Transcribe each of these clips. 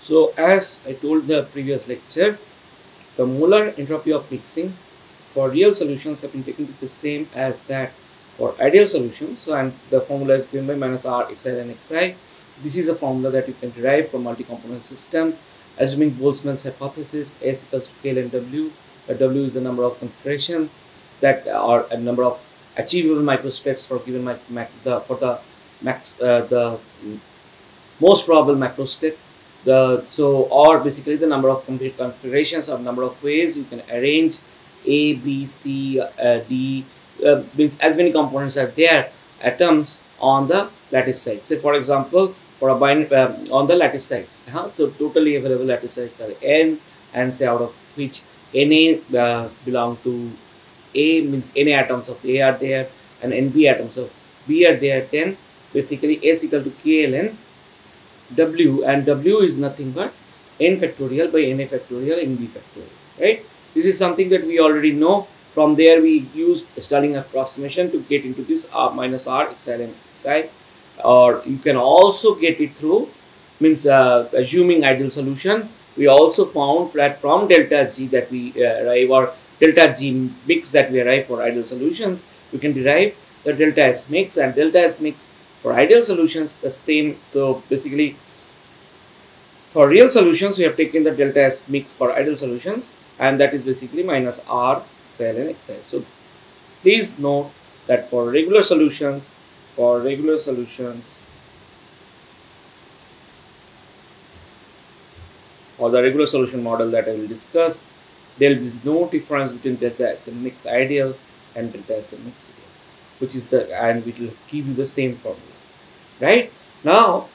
So as I told the previous lecture, the molar entropy of mixing for real solutions have been taken to be the same as that for ideal solutions. So, and the formula is given by minus R xi and xi. This is a formula that you can derive from multi-component systems, assuming Boltzmann's hypothesis S equals to K and W, where W is the number of configurations that are a number of achievable microsteps for given the most probable macro step. Or basically the number of complete configurations or number of ways you can arrange A, B, C, D, means as many components are there, atoms on the lattice side. Say for example, for a on the lattice sides, so totally available lattice sides are n, and say out of which Na belong to A, means Na atoms of A are there, and Nb atoms of B are there. Then basically S equal to KLN W, and W is nothing but n factorial by Na factorial Nb factorial, right? This is something that we already know. From there we used Stirling approximation to get into this minus R xi and xi, or you can also get it through, means assuming ideal solution. We also found that from delta G that we arrive, or delta G mix that we arrive for ideal solutions, we can derive the delta S mix, and delta S mix for ideal solutions the same. So basically for real solutions we have taken the delta S mix for ideal solutions, and that is basically minus R xi and xi. So please note that for regular solutions or the regular solution model that I will discuss, there will be no difference between delta Sm mix ideal and delta Sm mix ideal, which is and it will give you the same formula. Right now,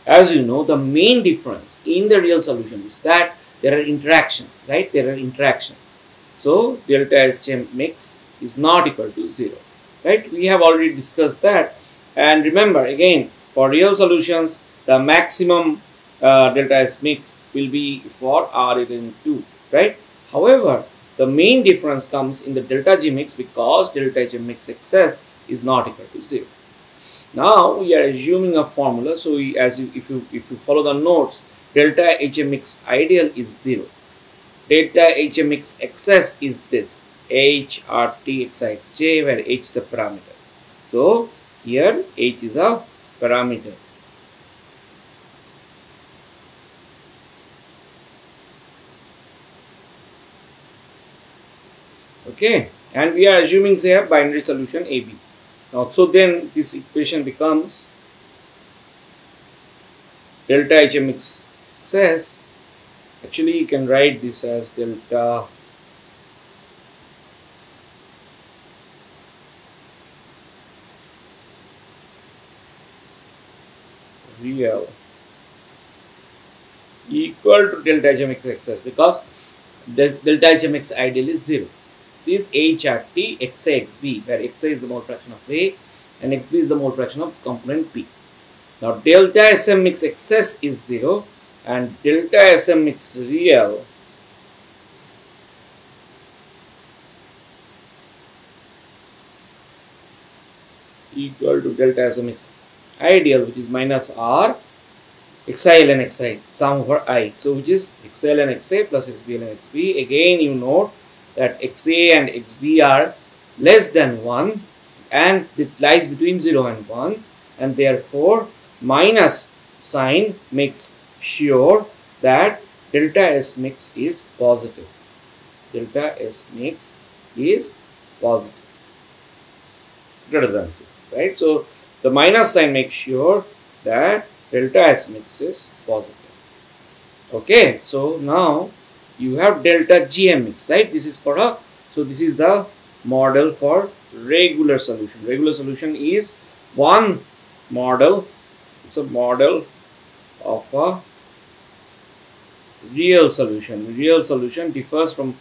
as you know, the main difference in the real solution is that there are interactions, right? There are interactions. So delta Sm mix is not equal to 0, right? We have already discussed that. And remember again, for real solutions, the maximum delta S mix will be for R in 2, right? However, the main difference comes in the delta G mix, because delta G mix excess is not equal to 0. Now we are assuming a formula. So if you follow the notes, delta Hm mix ideal is 0. Delta Hm mix excess is this H RT xi where H is a parameter. So here H is a parameter. Okay, and we are assuming say a binary solution AB. Now, so then this equation becomes delta Hm mix excess. Actually, you can write this as delta real equal to delta Hm mix excess, because delta Hm mix ideal is 0. This is HRT xi xb, where xi is the mole fraction of A and xb is the mole fraction of component P. Now delta Sm mix excess is 0 and delta Sm mix real equal to delta Sm mix ideal, which is minus R xil and xi, sum over I. So which is xil and xi plus xbl and xb. Again you note that xa and xb are less than 1 and it lies between 0 and 1, and therefore minus sign makes sure that delta S mix is positive. Delta S mix is positive, greater than 0, right? So the minus sign makes sure that delta S mix is positive. Okay, so now you have delta GM mix, right? This is for a, so this is the model for regular solution. Regular solution is one model. It's a model of a real solution. Real solution differs from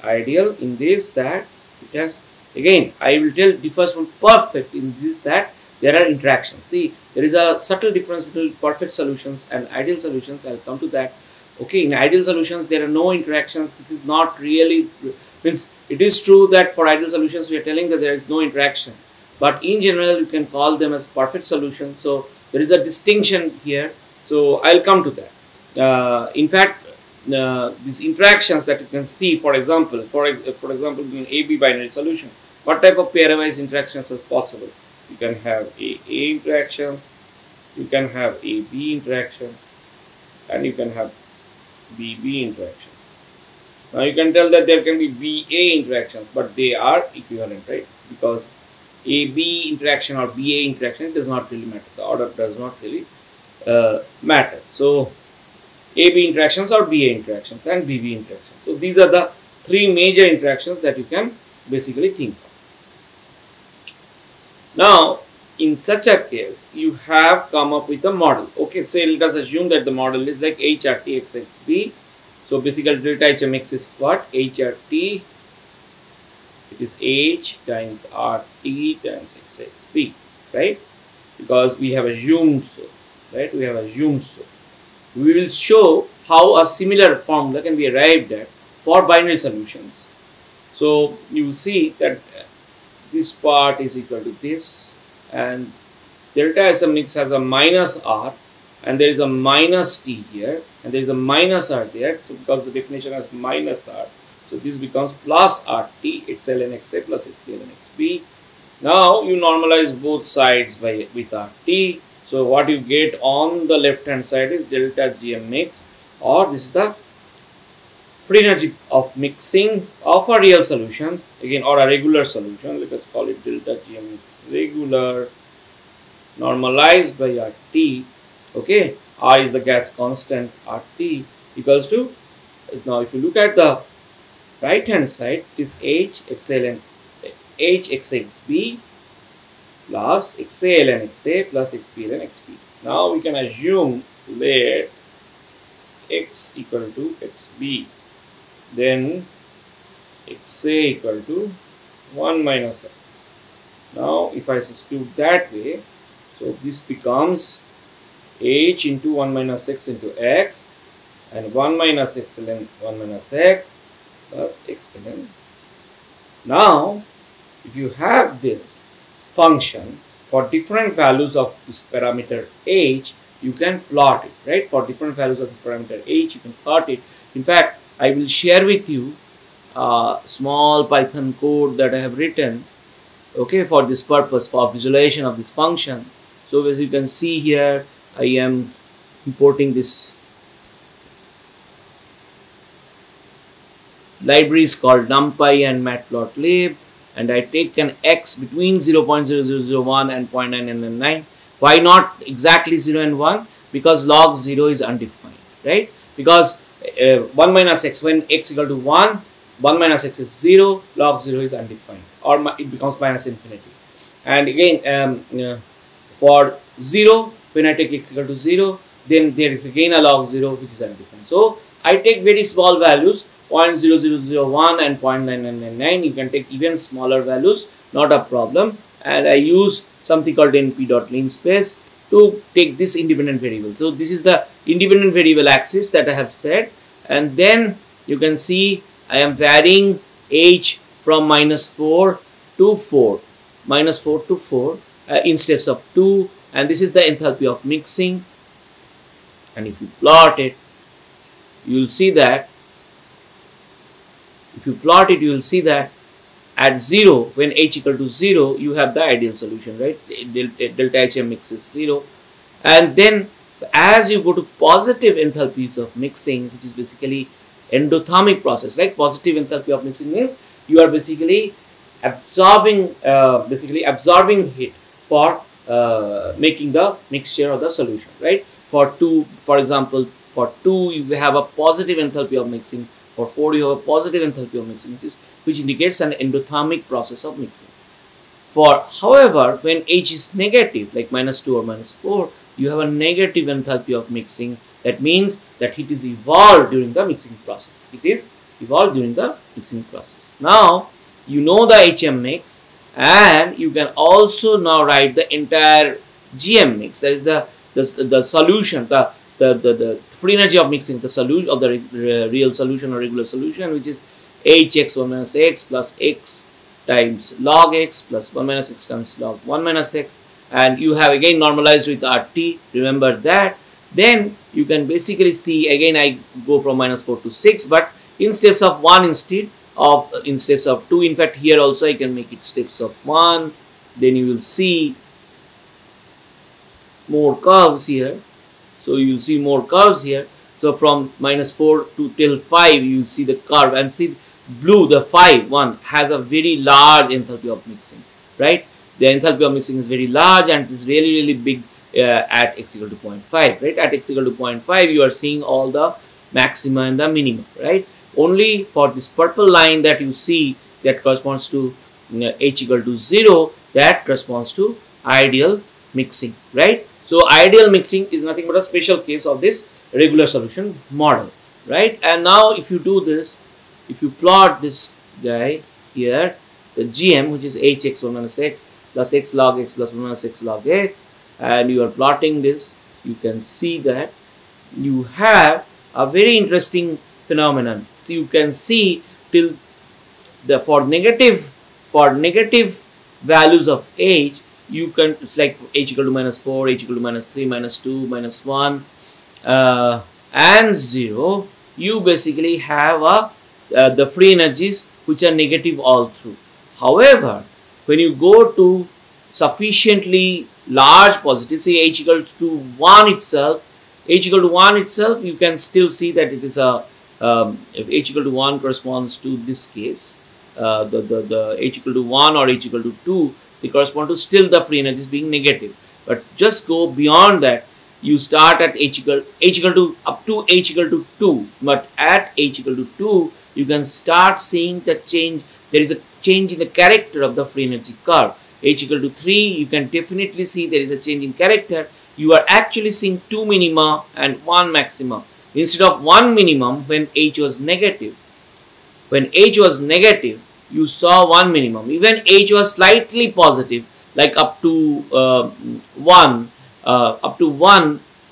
ideal in this that it has, again I will tell, differs from perfect in this that there are interactions. See, there is a subtle difference between perfect solutions and ideal solutions. I will come to that. Okay, in ideal solutions there are no interactions. This is not really, means it is true that for ideal solutions we are telling that there is no interaction, but in general you can call them as perfect solutions. So there is a distinction here. So I will come to that. In fact, these interactions that you can see, for example, in AB binary solution, what type of pairwise interactions are possible? You can have AA interactions, you can have AB interactions, and you can have BB interactions. Now you can tell that there can be BA interactions, but they are equivalent, right? Because AB interaction or BA interaction, it does not really matter. The order does not really matter. So AB interactions or BA interactions and BB interactions. So these are the three major interactions that you can basically think of. Now, in such a case, you have come up with a model. Okay, so let us assume that the model is like HRT XXB. So basically delta HMX is what? HRT. It is H times RT times XXB, right? Because we have assumed so, right? We have assumed so. We will show how a similar formula can be arrived at for binary solutions. So you will see that this part is equal to this, and delta SMX has a minus R, and there is a minus T here, and there is a minus R there. So because the definition has minus R, so this becomes plus RT XLN XA plus XPLN XB. Now you normalize both sides with RT. So what you get on the left hand side is delta GMX, or this is the free energy of mixing of a real solution, again, or a regular solution. Let us call it delta GMX regular, normalized by RT. Okay, R is the gas constant, RT equals to, now if you look at the right hand side, it is HXLN HXXB plus XALN XA plus XPLN XP. Now we can assume let X equal to XB, then XA equal to 1 minus X. Now if I substitute that way, so this becomes H into 1 minus X into X, and 1 minus X ln 1 minus X plus X ln X. Now if you have this function for different values of this parameter H, you can plot it, right? For different values of this parameter H, you can plot it. In fact, I will share with you a small Python code that I have written, okay, for this purpose, for visualization of this function. So as you can see here, I am importing this libraries called NumPy and Matplotlib, and I take an X between 0.0001 and 0.999. Why not exactly 0 and 1? Because log 0 is undefined, right? Because 1 minus X, when X equal to 1, 1 minus X is 0, log 0 is undefined, or it becomes minus infinity. And again, for 0, when I take X equal to 0, then there is again a log 0 which is undefined. So I take very small values, 0.0001 and 0.9999. You can take even smaller values, not a problem. And I use something called np.linspace to take this independent variable. So this is the independent variable axis that I have set, and then you can see I am varying H from -4 to 4, -4 to 4 in steps of 2, and this is the enthalpy of mixing. And if you plot it, you will see that at 0, when H equal to 0, you have the ideal solution, right? Delta HM mix is 0. And then as you go to positive enthalpies of mixing, which is basically endothermic process, right? Positive enthalpy of mixing means you are basically absorbing heat for making the mixture of the solution, right? For 2, for example, for 2 you have a positive enthalpy of mixing. For 4 you have a positive enthalpy of mixing, which indicates an endothermic process of mixing. However, when H is negative, like -2 or -4, you have a negative enthalpy of mixing. That means that heat is evolved during the mixing process. Now you know the HM mix, and you can also now write the entire GM mix. That is the solution, the free energy of mixing, the solution of the real solution or regular solution, which is Hx 1 minus x plus x times log x plus 1 minus x times log 1 minus x, and you have again normalized with RT. Remember that, then you can basically see, again I go from -4 to 6, but in steps of 1 in steps of 2. In fact, here also I can make it steps of 1. Then you will see more curves here. So you will see more curves here. So from -4 to till 5, you will see the curve, and see blue, the 5 one has a very large enthalpy of mixing, right? The enthalpy of mixing is very large, and it is really big at x equal to 0.5, right? At x equal to 0.5, you are seeing all the maxima and the minima, right? Only for this purple line that you see, that corresponds to h equal to 0, that corresponds to ideal mixing, right? So ideal mixing is nothing but a special case of this regular solution model, right? And now if you do this, if you plot this guy here, the GM, which is hx1 minus x plus x log x plus 1 minus x log x, and you are plotting this, you can see that you have a very interesting phenomenon. So you can see till the for negative values of h, you can, it's like h equal to -4, h equal to -3, -2, -1 and 0, you basically have the free energies which are negative all through. However, when you go to sufficiently large positive, say h equal to 1 itself, you can still see that it is a if h equal to 1 corresponds to this case, the h equal to 1 or h equal to 2, they correspond to still the free energies being negative. But just go beyond that, you start at h equal to up to h equal to 2, but at h equal to 2, you can start seeing the change. There is a change in the character of the free energy curve. H equal to 3, you can definitely see there is a change in character. You are actually seeing 2 minima and 1 maxima instead of 1 minimum when h was negative. When h was negative, you saw 1 minimum. Even h was slightly positive, like up to 1,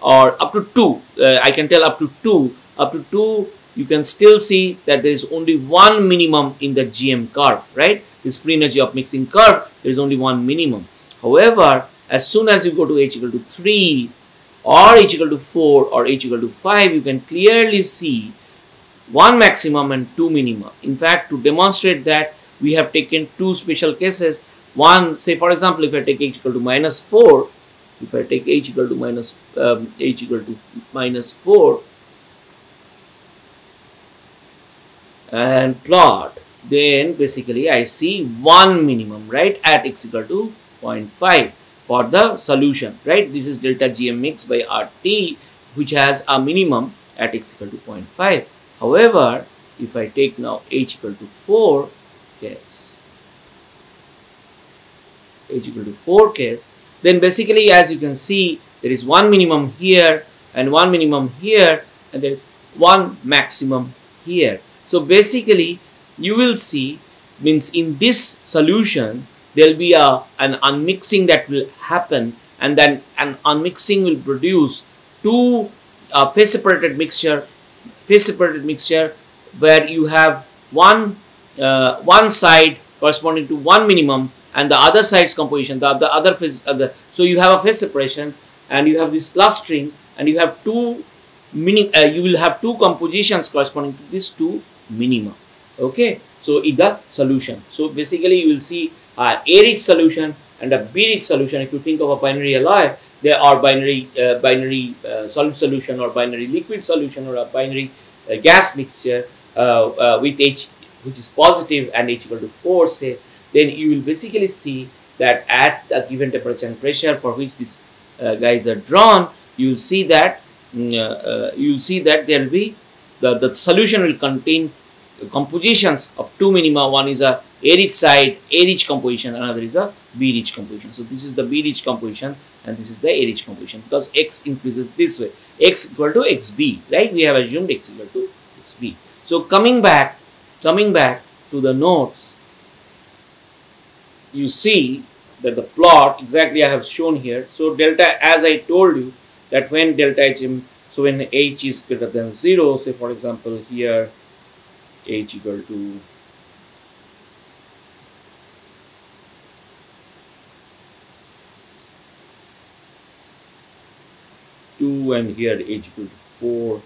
or up to 2. I can tell up to 2. Up to 2, you can still see that there is only 1 minimum in the GM curve, right? This free energy of mixing curve, there is only 1 minimum. However, as soon as you go to h equal to 3 or h equal to 4 or h equal to 5, you can clearly see 1 maximum and 2 minima. In fact, to demonstrate that, we have taken two special cases. One, say for example, if I take h equal to -4, if I take h equal to -4 and plot, then basically I see 1 minimum, right, at x equal to 0.5 for the solution, right? This is delta GM mix by RT, which has a minimum at x equal to 0.5. However, if I take now h equal to 4 case, then basically, as you can see, there is 1 minimum here and 1 minimum here, and there is 1 maximum here. So basically, you will see, means in this solution, there will be an unmixing that will happen, and then an unmixing will produce two phase separated mixture, where you have one side corresponding to 1 minimum and the other side's composition, the other phase. So you have a phase separation, and you have this clustering, and you have you will have two compositions corresponding to these two minima. Okay, so in the solution, so basically you will see a rich solution and a B rich solution. If you think of a binary alloy, there are binary solid solution, or binary liquid solution, or a binary gas mixture with H which is positive and H equal to 4, say, then you will basically see that at a given temperature and pressure for which these guys are drawn, you will see that there will be the solution will contain compositions of two minima. One is a rich side, A rich composition, another is a B rich composition. So this is the B rich composition, and this is the A rich composition, because X increases this way, X equal to XB, right? We have assumed X equal to XB. So coming back to the notes, you see that the plot exactly I have shown here. So delta, as I told you, that when delta Hm, so when H is greater than 0, say for example here H equal to 2 and here H equal to 4.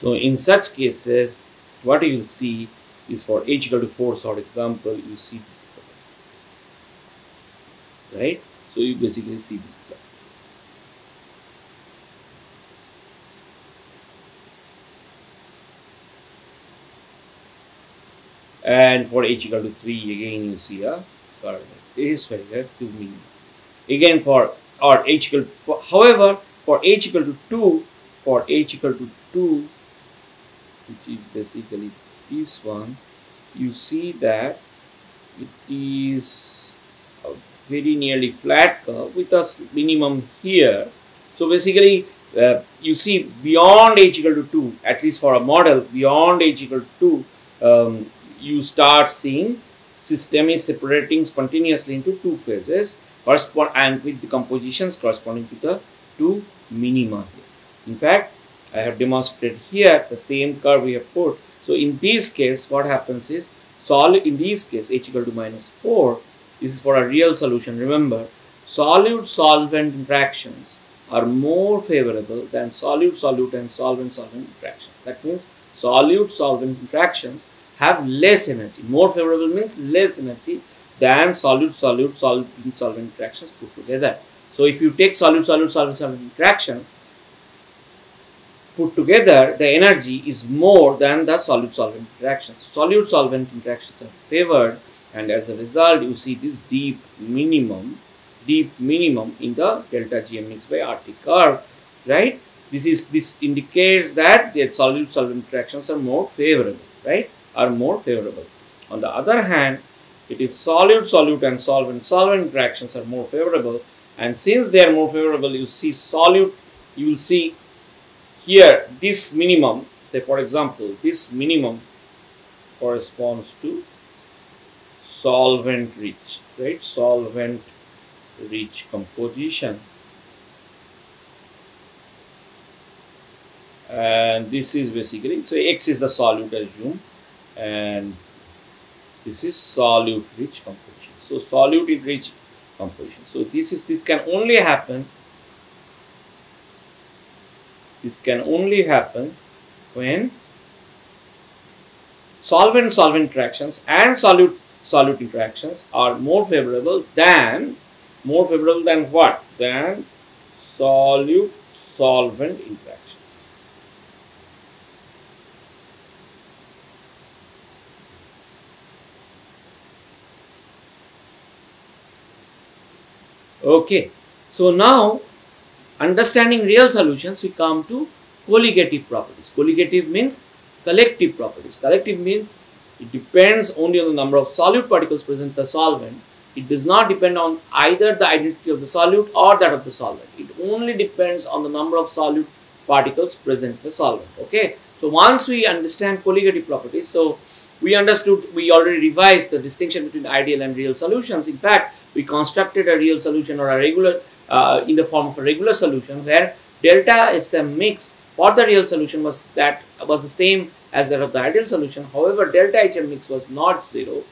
So in such cases, what you will see is for H equal to 4, for example, you see this curve, right? So you basically see this curve. And for H equal to 3, again you see a curve. This is very good, 2 minimum. Again for or H equal to, however, for H equal to 2, for H equal to 2, which is basically this one, you see that it is a very nearly flat curve with a minimum here. So basically you see beyond H equal to 2, at least for a model, beyond H equal to 2, you start seeing system is separating spontaneously into 2 phases and with the compositions corresponding to the 2 minima here. In fact, I have demonstrated here the same curve we have put. So in this case, what happens is in this case H equal to -4, this is for a real solution. Remember, solute solvent interactions are more favorable than solute solute and solvent solvent interactions. That means solute solvent interactions have less energy. More favorable means less energy than solute solute solvent solvent interactions put together. So if you take solute solute solvent solvent interactions put together, the energy is more than the solute solvent interactions. Solute solvent interactions are favored, and as a result you see this deep minimum in the delta Gm mix by RT curve, right? This indicates that the solute solvent interactions are more favorable, right? On the other hand, it is solute solute and solvent solvent interactions are more favorable, and since they are more favorable, you see solute, you will see here this minimum, say for example, this minimum corresponds to solvent rich, right? Solvent rich composition, and this is basically, so X is the solute, assume, and this is solute rich composition. So solute rich composition. So this can only happen. This can only happen when solvent-solvent interactions and solute interactions are more favorable than what? Than solute-solvent interactions. Okay, so now understanding real solutions, we come to colligative properties. Colligative means collective properties. Collective means it depends only on the number of solute particles present in the solvent. It does not depend on either the identity of the solute or that of the solvent. It only depends on the number of solute particles present in the solvent. Okay, so once we understand colligative properties, so we already revised the distinction between ideal and real solutions. In fact, we constructed a real solution or a regular in the form of a regular solution where delta Sm mix for the real solution was the same as that of the ideal solution. However, delta Hm mix was not zero,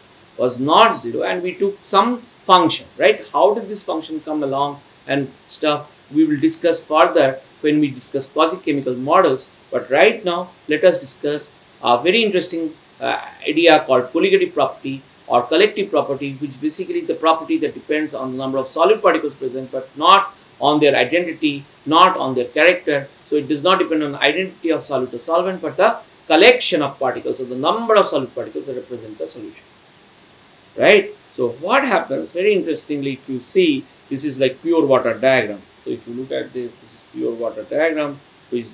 and we took some function, right? How did this function come along and stuff we will discuss further when we discuss quasi-chemical models. But right now, let us discuss a very interesting idea called colligative property or collective property, which basically the property that depends on the number of solute particles present, but not on their identity, not on their character. So it does not depend on the identity of solute or solvent, but the collection of particles, or the number of solute particles that represent the solution, right? So what happens, very interestingly, if you see, this is like pure water diagram. So if you look at this, this is pure water diagram, which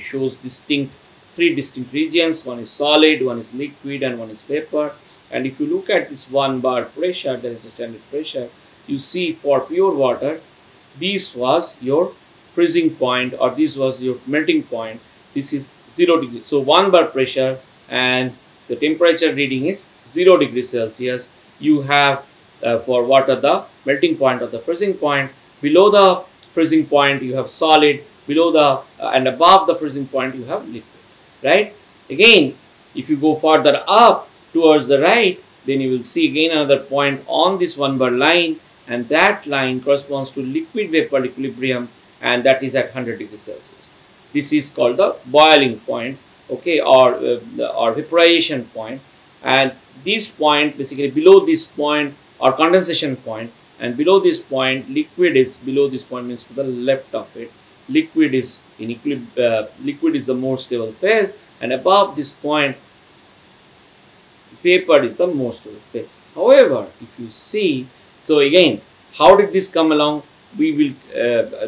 shows three distinct regions. One is solid, one is liquid, and one is vapor. And if you look at this 1 bar pressure, that is the standard pressure, you see for pure water, this was your freezing point, or this was your melting point. This is 0 degree. So 1 bar pressure and the temperature reading is 0 degrees Celsius. You have for water the melting point or the freezing point. Below the freezing point you have solid, below the and above the freezing point you have liquid, right? Again, if you go further up towards the right, then you will see again another point on this 1 bar line, and that line corresponds to liquid vapor equilibrium, and that is at 100 degrees Celsius. This is called the boiling point, okay, or vaporization point. And this point, basically below this point, or condensation point, and below this point liquid is, below this point means to the left of it, liquid is in liquid is the more stable phase, and above this point vapor is the most stable phase. However, if you see, so again, how did this come along? We will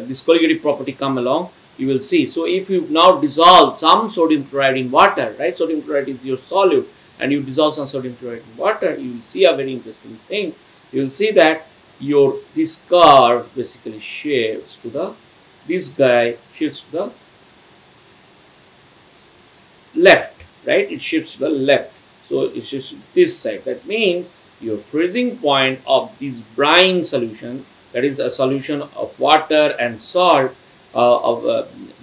this colligative property come along, you will see. So if you now dissolve some sodium chloride in water, right, sodium chloride is your solute, and you dissolve some sodium chloride in water, you will see a very interesting thing. You will see that this curve basically shifts to the, this guy shifts to the left, right? It shifts to the left. So it shifts to this side. That means your freezing point of this brine solution, that is a solution of water and salt,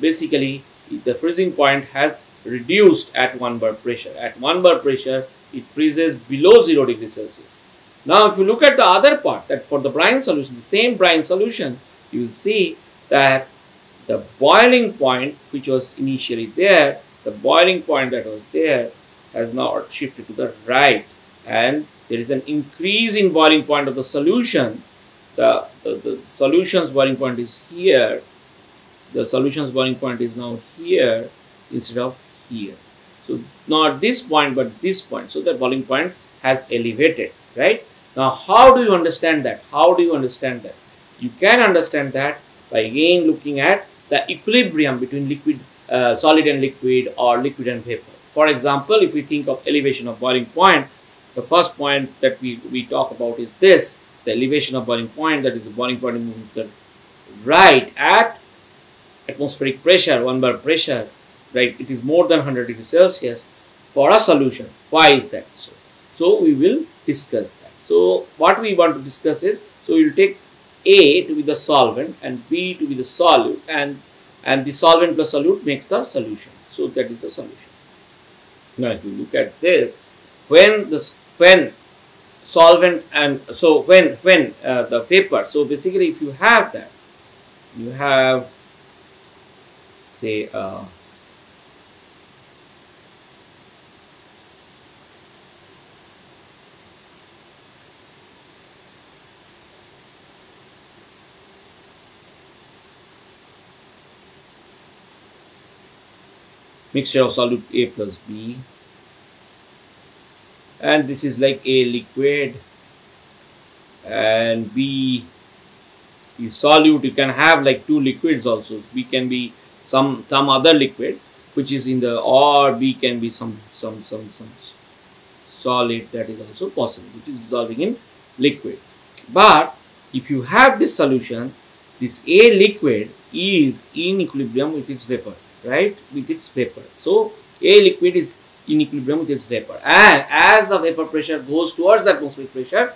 basically the freezing point has reduced at 1 bar pressure. At 1 bar pressure, it freezes below 0 degrees Celsius. Now, if you look at the other part, that for the brine solution, the same brine solution, you will see that the boiling point, which was initially there, the boiling point that was there has now shifted to the right, and there is an increase in boiling point of the solution. The solution's boiling point is here. The solution's boiling point is now here instead of here. So not this point but this point. So the boiling point has elevated, right? Now how do you understand that? How do you understand that? You can understand that by again looking at the equilibrium between liquid, solid and liquid, or liquid and vapor. For example, if we think of elevation of boiling point, the first point that we talk about is this, the elevation of boiling point, that is the boiling point moving to the right at atmospheric pressure, 1 bar pressure, right? It is more than 100 degrees Celsius for a solution. Why is that so? So we will discuss that. So what we want to discuss is, so we will take A to be the solvent and B to be the solute, and the solvent plus solute makes a solution. So that is the solution. Now if you look at this, when solvent and so when the vapor, so basically if you have that, you have say mixture of solute A plus B, and this is like A liquid and B is solute. You can have like two liquids also. B can be some other liquid which is in the, or B can be some solid, that is also possible, which is dissolving in liquid. But if you have this solution, this A liquid is in equilibrium with its vapor, right, with its vapor. So A liquid is in equilibrium with its vapor, and as the vapor pressure goes towards the atmospheric pressure,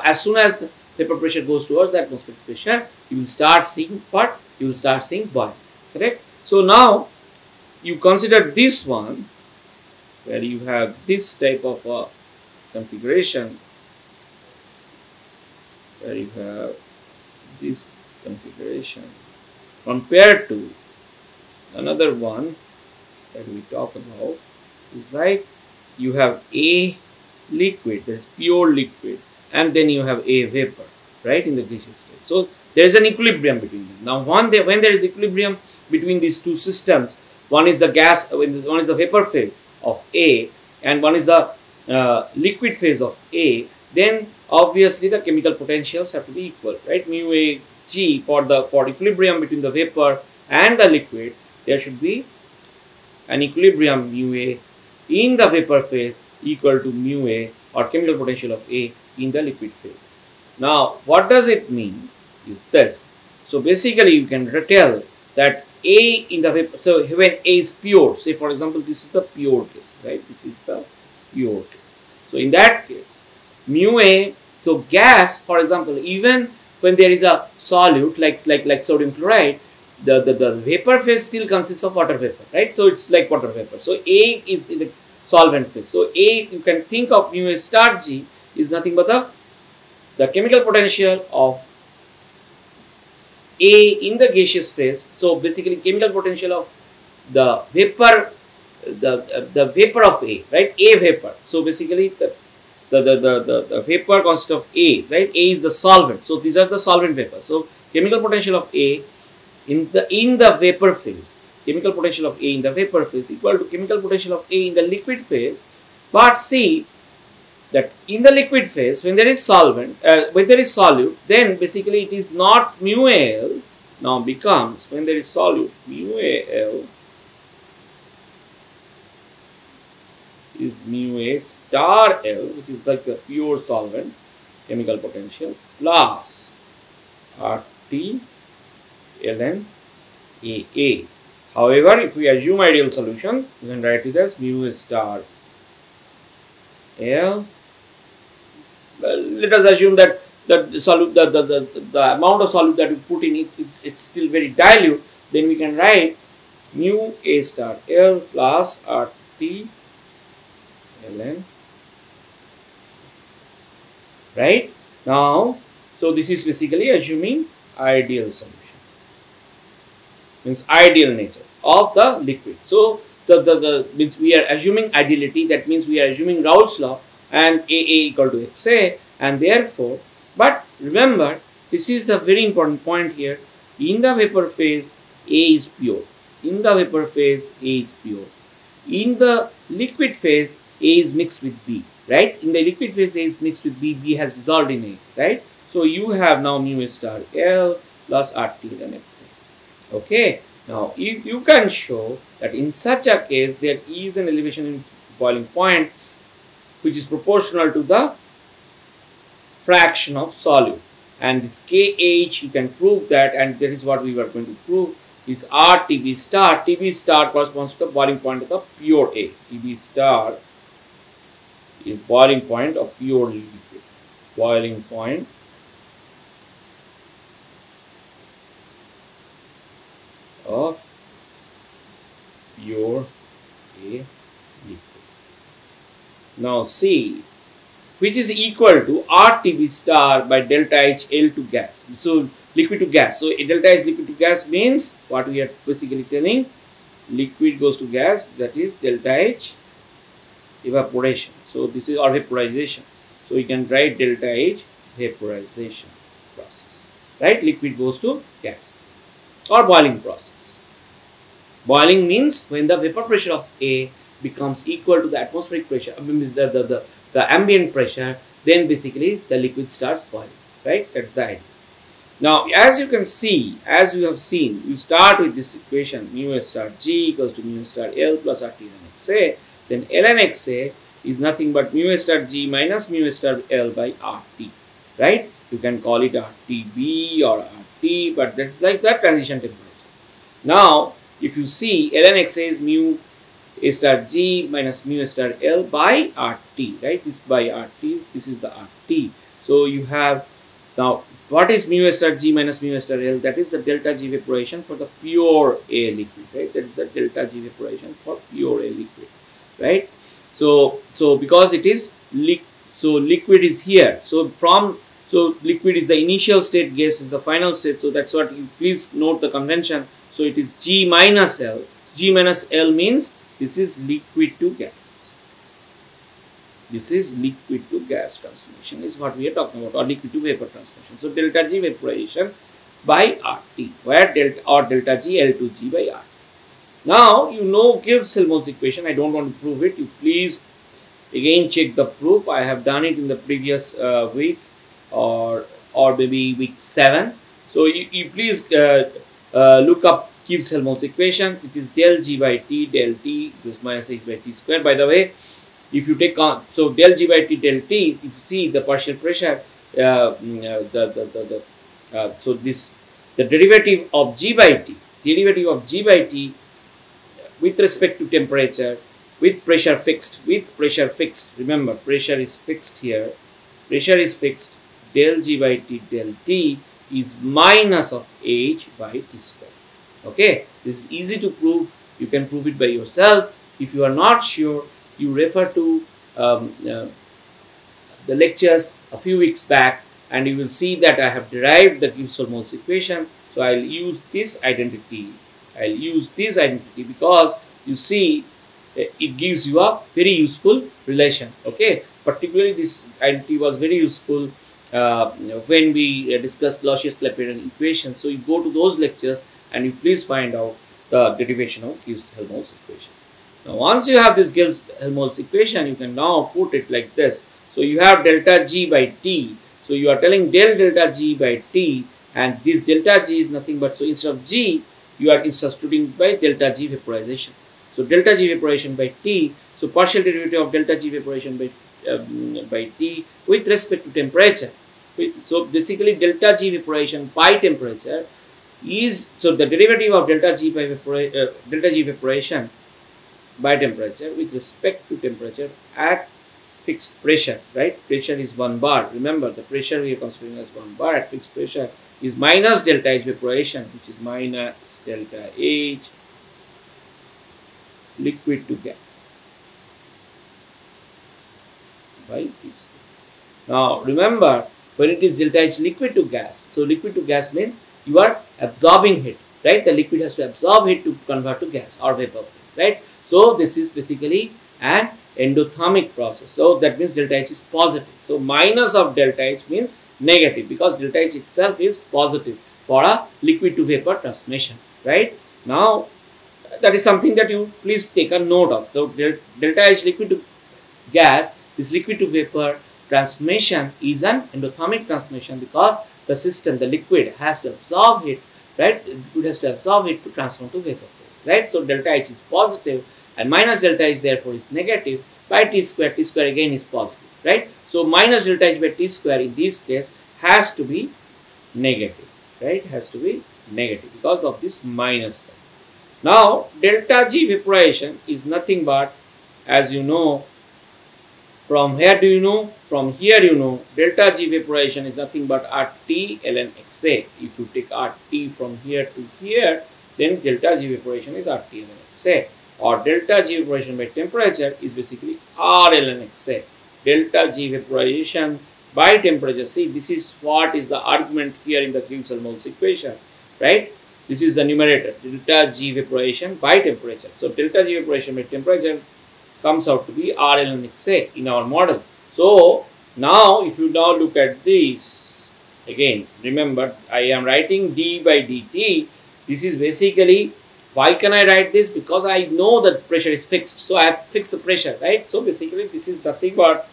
as soon as the vapor pressure goes towards the atmospheric pressure, you will start seeing what? You will start seeing boil, correct? So now you consider this one where you have this type of configuration, where you have this configuration compared to another one that we talk about, is like you have A liquid, that is pure liquid, and then you have A vapor, right, in the gaseous state. So there is an equilibrium between them. Now when there is equilibrium between these two systems, one is the gas, one is the vapor phase of A, and one is the liquid phase of A, then obviously the chemical potentials have to be equal, right? Mu A G, for equilibrium between the vapor and the liquid, there should be an equilibrium mu A in the vapor phase equal to mu A, or chemical potential of A, in the liquid phase. Now what does it mean is this. So basically you can tell that A in the vapor, so when A is pure, say for example this is the pure case, right, this is the pure case. So in that case mu A, So gas, for example, even when there is a solute like sodium chloride, the vapor phase still consists of water vapor, right? So it's like water vapor. So A is in the solvent phase. So A, you can think of mu A star G is nothing but the chemical potential of A in the gaseous phase. So basically chemical potential of the vapor, the vapor of A, right? A vapor. So basically the vapor consists of A, right? A is the solvent. So these are the solvent vapors. So chemical potential of A in the vapor phase, chemical potential of A in the vapor phase equal to chemical potential of A in the liquid phase. But see that in the liquid phase, when there is solvent, when there is solute, then basically it is not mu Al, now becomes, when there is solute, mu Al is mu A star L, which is like the pure solvent chemical potential, plus RT ln AA. However, if we assume ideal solution, you can write it as mu A star L. Let us assume that the amount of solute that we put in it is it's still very dilute. Then we can write mu A star L plus RT ln. Right now, so this is basically assuming ideal solution, means ideal nature of the liquid. So the means we are assuming ideality, that means we are assuming Raoult's law and AA equal to XA, and therefore, but remember, this is the very important point here. In the vapor phase, A is pure. In the vapor phase, A is pure. In the liquid phase, A is mixed with B, right? In the liquid phase, A is mixed with B, B has dissolved in A, right? So you have now mu A star L plus RT ln XA. Okay, now you can show that in such a case, there is an elevation in boiling point which is proportional to the fraction of solute, and this KH, you can prove that, and that is what we were going to prove, is RTB star. TB star corresponds to the boiling point of the pure A. TB star is boiling point of pure liquid. Boiling point of pure A liquid. Now see, which is equal to RTB star by delta H L to gas. So liquid to gas. So delta H liquid to gas means what we are basically telling, liquid goes to gas, that is delta H evaporation. So this is, or vaporization. So you can write delta H vaporization process, right? Liquid goes to gas, or boiling process. Boiling means when the vapor pressure of A becomes equal to the atmospheric pressure, the ambient pressure, then basically the liquid starts boiling, right? That's the idea. Now, as you can see, as you have seen, you start with this equation, mu A star G equals to mu A star L plus RT ln XA. Then ln XA is nothing but mu A star G minus mu A star L by RT, right? You can call it RTB or RT, but that's like the transition temperature. Now, if you see, ln XA is mu A star G minus mu A star L by RT, right? This by RT, this is the RT. So you have, now what is mu A star G minus mu A star L? That is the delta G evaporation for the pure A liquid, right? That is the delta G evaporation for pure A liquid, right? So because it is liquid is here. So liquid is the initial state, gas is the final state. So that's what you please note the convention. So it is G minus L. G minus L means this is liquid to gas. This is liquid to gas transformation is what we are talking about, or liquid to vapor transformation. So delta G vaporization by RT, where delta G L to G by RT. Now you know Gibbs-Helmholtz equation. I don't want to prove it. You please again check the proof. I have done it in the previous week or maybe week 7. So you please look up Gibbs-Helmholtz equation. It is del G by T del T equals minus H by T square. By the way, if you take on, so del G by T del T, if you see the partial pressure, so this, the derivative of G by T with respect to temperature, with pressure fixed, remember pressure is fixed here, pressure is fixed, del G by T del T is minus of H by T square. Okay, this is easy to prove. You can prove it by yourself. If you are not sure, you refer to the lectures a few weeks back, and you will see that I have derived the Gibbs-Helmholtz equation. So I'll use this identity. I'll use this identity because you see it gives you a very useful relation. Okay, particularly this identity was very useful when we discussed Clausius-Clapeyron equation. So you go to those lectures and you please find out the derivation of Gibbs-Helmholtz equation. Now once you have this Gibbs-Helmholtz equation, you can now put it like this. So you have delta G by T. So you are telling del delta G by T, and this delta G is nothing but, so instead of G, you are substituting by delta G vaporization. So delta G vaporization by T, so partial derivative of delta G vaporization by T with respect to temperature. So basically delta G vaporization by temperature is, so the derivative of delta G vaporization by temperature with respect to temperature at fixed pressure, right? Pressure is 1 bar. Remember, the pressure we are considering as 1 bar at fixed pressure is minus delta H vaporization, which is minus delta H liquid to gas by T square. Now remember, when it is delta H liquid to gas, so liquid to gas means you are absorbing heat, right? The liquid has to absorb heat to convert to gas or vapor phase, right? So this is basically an endothermic process. So that means delta H is positive. So minus of delta H means negative, because delta H itself is positive for a liquid to vapor transformation, right? Now that is something that you please take a note of. So delta H liquid to gas, this liquid to vapor transformation is an endothermic transformation, because the system, the liquid has to absorb heat, right? The liquid has to absorb heat to transform to vapor phase, right? So delta H is positive and minus delta H therefore is negative by T square. T square again is positive, right? So minus delta H by T square in this case has to be negative, right? Has to be negative because of this minus sign. Now delta G vaporization is nothing but, as you know, from here do you know, from here you know, delta G vaporization is nothing but RT ln XA. If you take RT from here to here, then delta G vaporization is RT ln XA. Or delta G vaporization by temperature is basically R ln XA. Delta G vaporization by temperature. See, this is what is the argument here in the Gibbs-Helmholtz equation, right? This is the numerator, delta G vaporization by temperature. So delta G vaporization by temperature comes out to be R ln XA in our model. So now if you now look at this, again remember I am writing d by dt. This is basically, why can I write this? Because I know that pressure is fixed. So I have fixed the pressure, right? So basically this is nothing but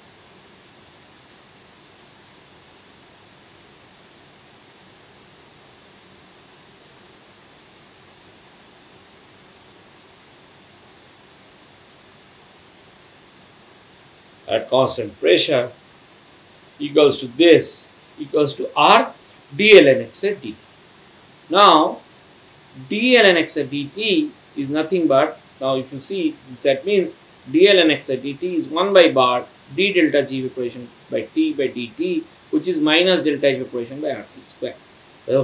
at constant pressure equals to this, equals to R d ln XA dt. Now d ln XA dt is nothing but, now if you see, that means d ln XA dt is 1 by bar d delta G vaporization by T by dt, which is minus delta H vaporization by RT square.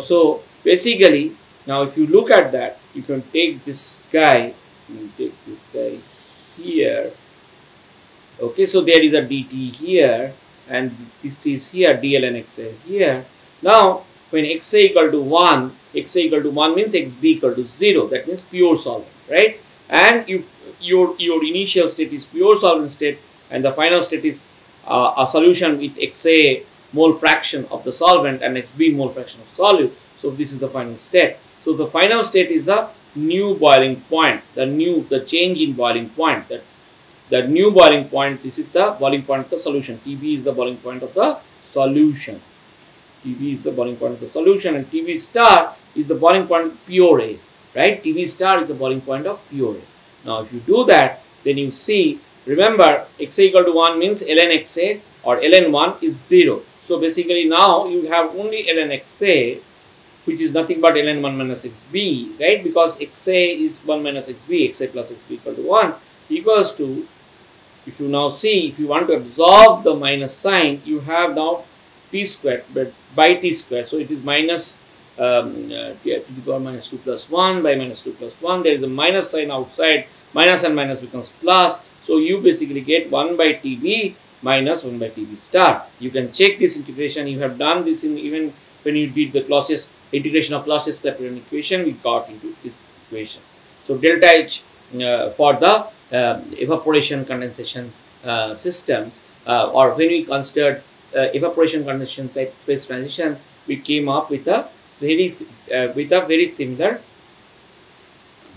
So basically, now if you look at that, you can take this guy, here. Okay, so there is a dt here, and this is here d ln XA here. Now when XA equal to 1, XA equal to 1 means XB equal to 0. That means pure solvent, right? And if your initial state is pure solvent state, and the final state is a solution with XA mole fraction of the solvent and XB mole fraction of solute. So this is the final state. So the final state is the new boiling point, the change in boiling point. The new boiling point, this is the boiling point of the solution. TB is the boiling point of the solution. TB is the boiling point of the solution, and TB star is the boiling point of pure air, right? TB star is the boiling point of pure air. Now if you do that, then you see, remember XA equal to 1 means ln XA or ln 1 is 0. So basically now you have only ln XA, which is nothing but ln 1 minus XB, right? Because XA is 1 minus XB, XA plus XB equal to 1, equals to if you now see, if you want to absorb the minus sign, you have now t squared, but by t squared. So it is minus to the power minus 2 plus 1 by minus 2 plus 1. There is a minus sign outside. Minus and minus becomes plus. So you basically get 1 by tb minus 1 by tb star. You can check this integration. You have done this in even when you did the Clausius integration of Clausius-Clapeyron equation. We got into this equation. So delta H for the evaporation condensation systems, or when we considered evaporation condensation type phase transition, we came up with a very similar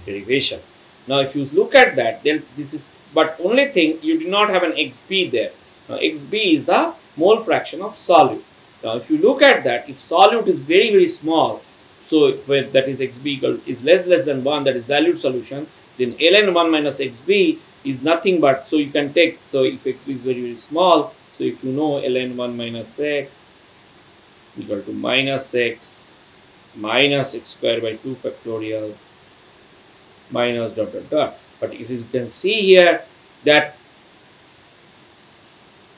derivation. Now, if you look at that, then this is, but only thing you do not have an xb there. Now, xb is the mole fraction of solute. Now, if you look at that, if solute is very small, so when that is xb equal is less than 1, that is dilute solution, then ln 1 minus xb is nothing but, so you can take, so if xb is very small, so if you know ln 1 minus x equal to minus x square by 2 factorial minus dot. But if you can see here that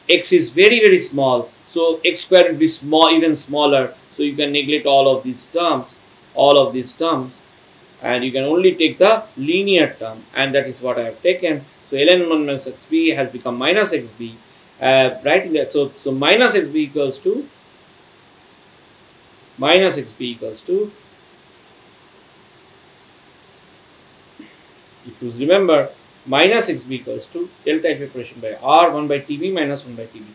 x is very small, so x square will be small, even smaller, so you can neglect all of these terms, and you can only take the linear term, and that is what I have taken. So ln 1 minus xb has become minus xb, right in that. So minus xb equals to if you remember, minus xb equals to delta H evaporation by R 1 by tb minus 1 by tb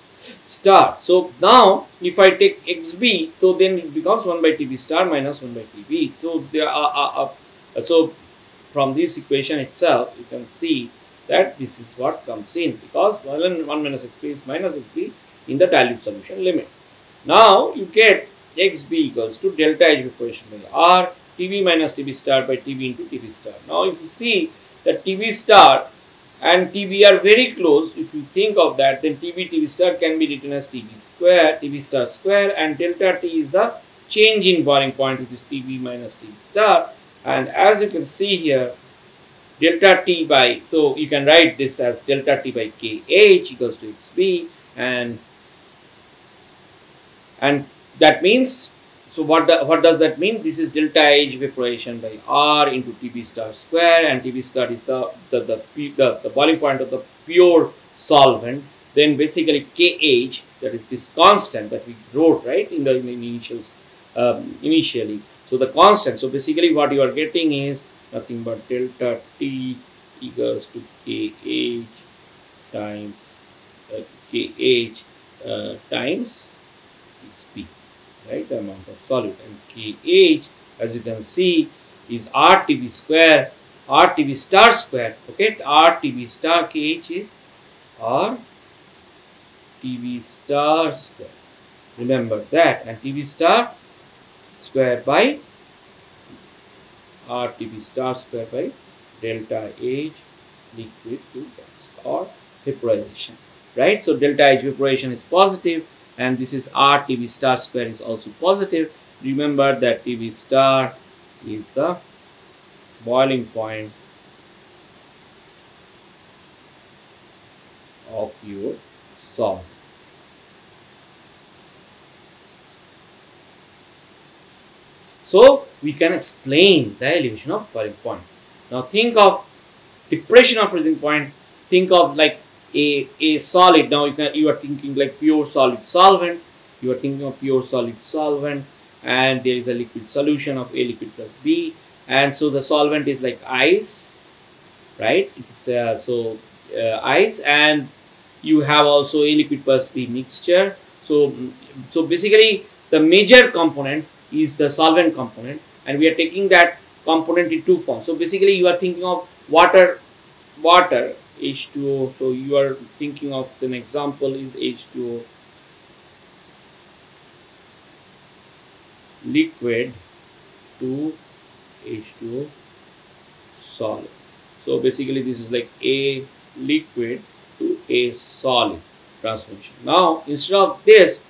star. So now if I take xb, so then it becomes 1 by tb star minus 1 by tb. So there are so from this equation itself, you can see that this is what comes in, because 1 minus xb is minus xb in the dilute solution limit. Now you get xb equals to delta H evaporation by R tb minus tb star by tb into tb star. Now if you see that tb star and tb are very close, if you think of that, then tb star can be written as tb star square, and delta t is the change in boiling point, which is tb minus tb star. And as you can see here, delta t by, so you can write this as delta t by kh equals to xb, and that means, so what does that mean? This is delta H evaporation by R into tb star square, and tb star is the boiling point of the pure solvent. Then basically kh, that is this constant that we wrote right in the initials initially. So the constant. So basically what you are getting is nothing but delta t equals to kh times times xp, right, the amount of solute, and kh, as you can see, is rtb square, rtb star square. Okay, rtb star, kh is rtb star square, remember that, and tb star square by rtb star square by delta H liquid to gas or vaporization, right? So delta H evaporation is positive, and this is rtb star square is also positive. Remember that tb star is the boiling point of your solvent. So we can explain the elevation of boiling point. Now think of depression of freezing point. Think of like a solid. Now you are thinking like pure solid solvent. You are thinking of pure solid solvent, and there is a liquid solution of A liquid plus B, and so the solvent is like ice, right? It's ice, and you have also A liquid plus B mixture. So basically the major component is the solvent component, and we are taking that component in two forms. So basically you are thinking of water H2O. So you are thinking of an example is H2O liquid to H2O solid. So basically this is like A liquid to A solid transformation. Now instead of this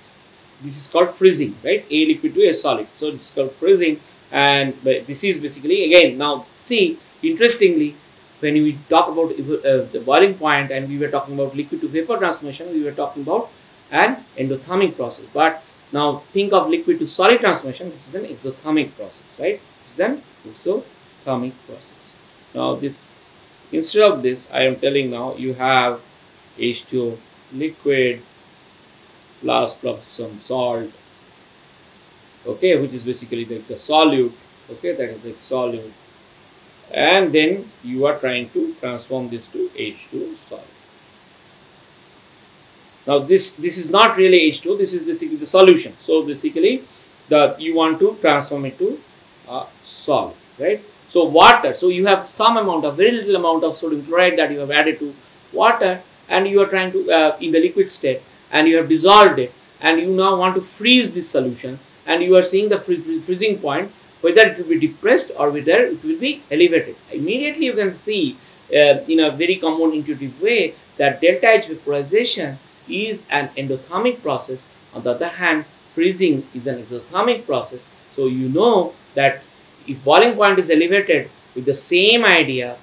is called freezing, right? A liquid to A solid. So this is called freezing, and this is basically, again, now see, interestingly, when we talk about the boiling point and we were talking about liquid to vapor transformation, we were talking about an endothermic process. But now think of liquid to solid transformation, which is an exothermic process, right? It's an exothermic process. Now this, instead of this, I am telling now you have H2O liquid plus some salt, okay, which is basically like the solute, okay, that is like solute, and then you are trying to transform this to H2O solid. Now this is not really H2O, this is basically the solution. So basically you want to transform it to solid, right? So water, so you have some amount of, very little amount of sodium chloride that you have added to water, and you are trying to in the liquid state, and you have dissolved it, and you now want to freeze this solution, and you are seeing the freezing point, whether it will be depressed or whether it will be elevated. Immediately you can see in a very common intuitive way that delta H vaporization is an endothermic process. On the other hand, freezing is an exothermic process. So you know that if boiling point is elevated with the same idea,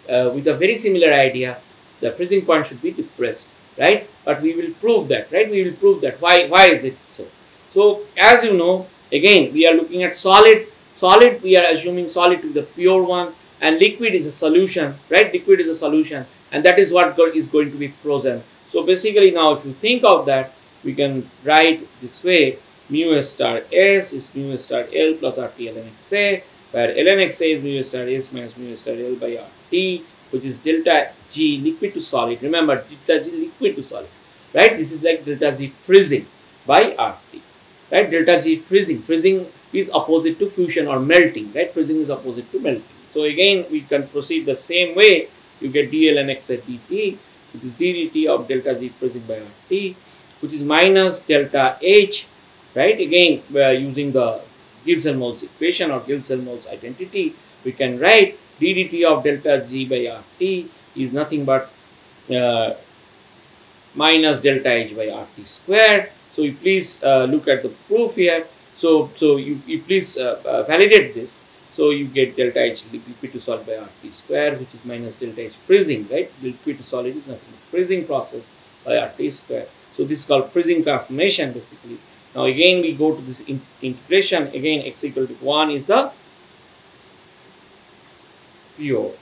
with a very similar idea, the freezing point should be depressed, right? But we will prove that, right? We will prove that. Why is it so? So as you know, again, we are looking at solid. Solid, we are assuming solid to be the pure one, and liquid is a solution, right? Liquid is a solution, and that is what is going to be frozen. So basically now if you think of that, we can write this way: mu S star S is mu S star L plus RT ln XA, where ln XA is mu S star S minus mu S star L by RT, which is delta G liquid to solid. Remember, delta G liquid to solid, right? This is like delta G freezing by RT, right? Delta G freezing. Freezing is opposite to fusion or melting, right? Freezing is opposite to melting. So again, we can proceed the same way. You get dl ln x at dt, which is ddt of delta G freezing by RT, which is minus delta H, right? Again, we are using the Gibbs-Helmholtz equation or Gibbs-Helmholtz identity. We can write ddt of delta G by RT is nothing but minus delta H by RT squared. So you please look at the proof here. So you please validate this. So you get delta H liquid to solid by RT square, which is minus delta H freezing, right? Liquid to solid is nothing but freezing process by RT square. So this is called freezing transformation basically. Now again we go to this integration. Again x equal to 1 is the pure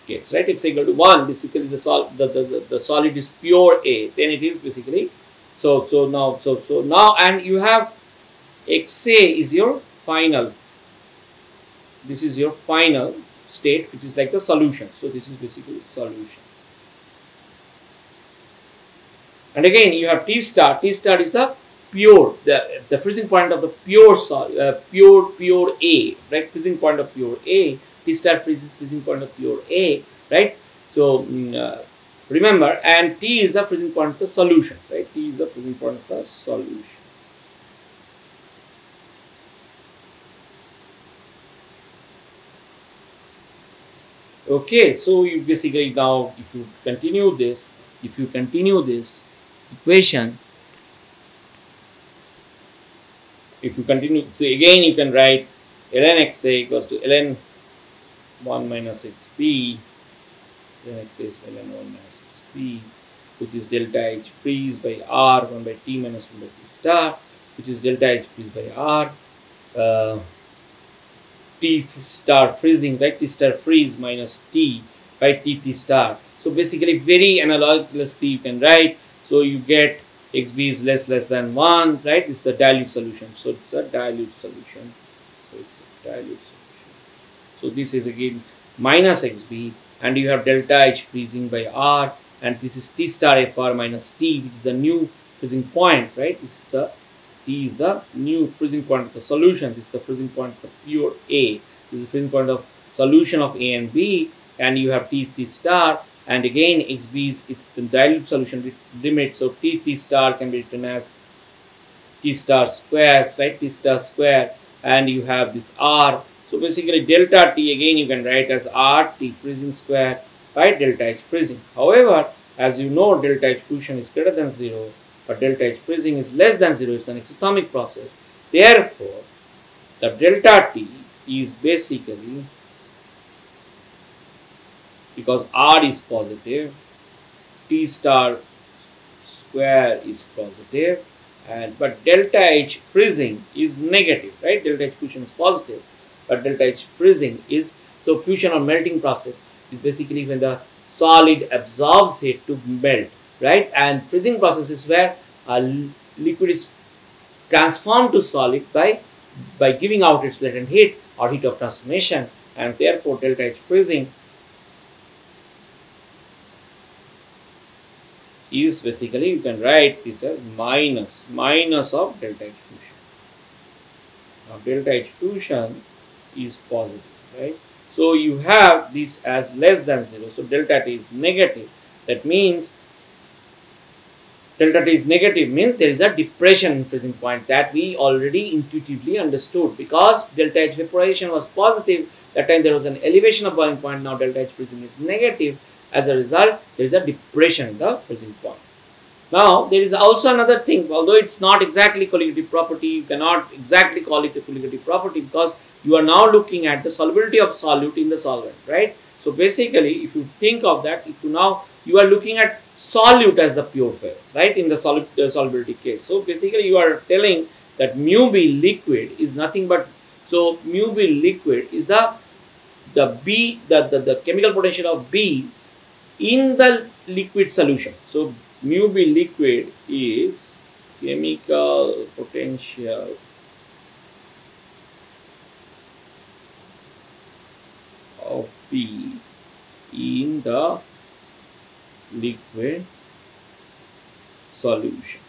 case, right? X equal to 1, basically the solid is pure A. Then it is basically so now and you have XA is your final. This is your final state, which is like the solution. So this is basically solution. And again, you have T star. T star is the pure, the freezing point of the pure solid, pure A, right? Freezing point of pure A. T star freezes freezing point of pure A, right? So remember, and T is the freezing point of the solution, right? T is the freezing point of the solution. Okay, so you basically now if you continue this equation, if you continue, so again you can write ln xa equals to ln 1 minus xp, ln xa is ln 1 minus xp, which is delta H freeze by R 1 by T minus 1 by T star, which is delta H freeze by R. T star freezing, right? T star freeze minus T by T star. So basically very analogously you can write. So you get XB is less than 1, right? This is a dilute solution. So it's a dilute solution. So this is again minus XB, and you have delta H freezing by R, and this is T star FR minus T, which is the new freezing point, right? This is the T is the new freezing point of the solution. This is the freezing point of the pure A. This is the freezing point of solution of A and B, and you have T star, and again XB is it's the dilute solution with limit. So T star can be written as T star squares, right? T star square, and you have this R. So basically delta T again you can write as R T freezing square by delta H freezing. However, as you know, delta H fusion is greater than 0. But delta H freezing is less than 0, it's an exothermic process. Therefore, the delta T is basically because R is positive, T star square is positive, and but delta H freezing is negative, right? Delta H fusion is positive, but delta H freezing is, so fusion or melting process is basically when the solid absorbs heat to melt, right? And freezing process is where a liquid is transformed to solid by giving out its latent heat or heat of transformation, and therefore delta H freezing is basically, you can write this as minus of delta H fusion. Now delta H fusion is positive, right? So you have this as less than 0. So delta T is negative. That means delta T is negative means there is a depression in freezing point, that we already intuitively understood, because delta H vaporization was positive. That time there was an elevation of boiling point. Now delta H freezing is negative. As a result, there is a depression in the freezing point. Now, there is also another thing, although it's not exactly colligative property, you cannot exactly call it a colligative property, because you are now looking at the solubility of solute in the solvent, right? So basically, if you think of that, if you are looking at solute as the pure phase, right, in the solubility case. So basically, you are telling that mu B liquid is nothing but, so mu B liquid is the chemical potential of B in the liquid solution. So mu B liquid is chemical potential of B in the liquid solution.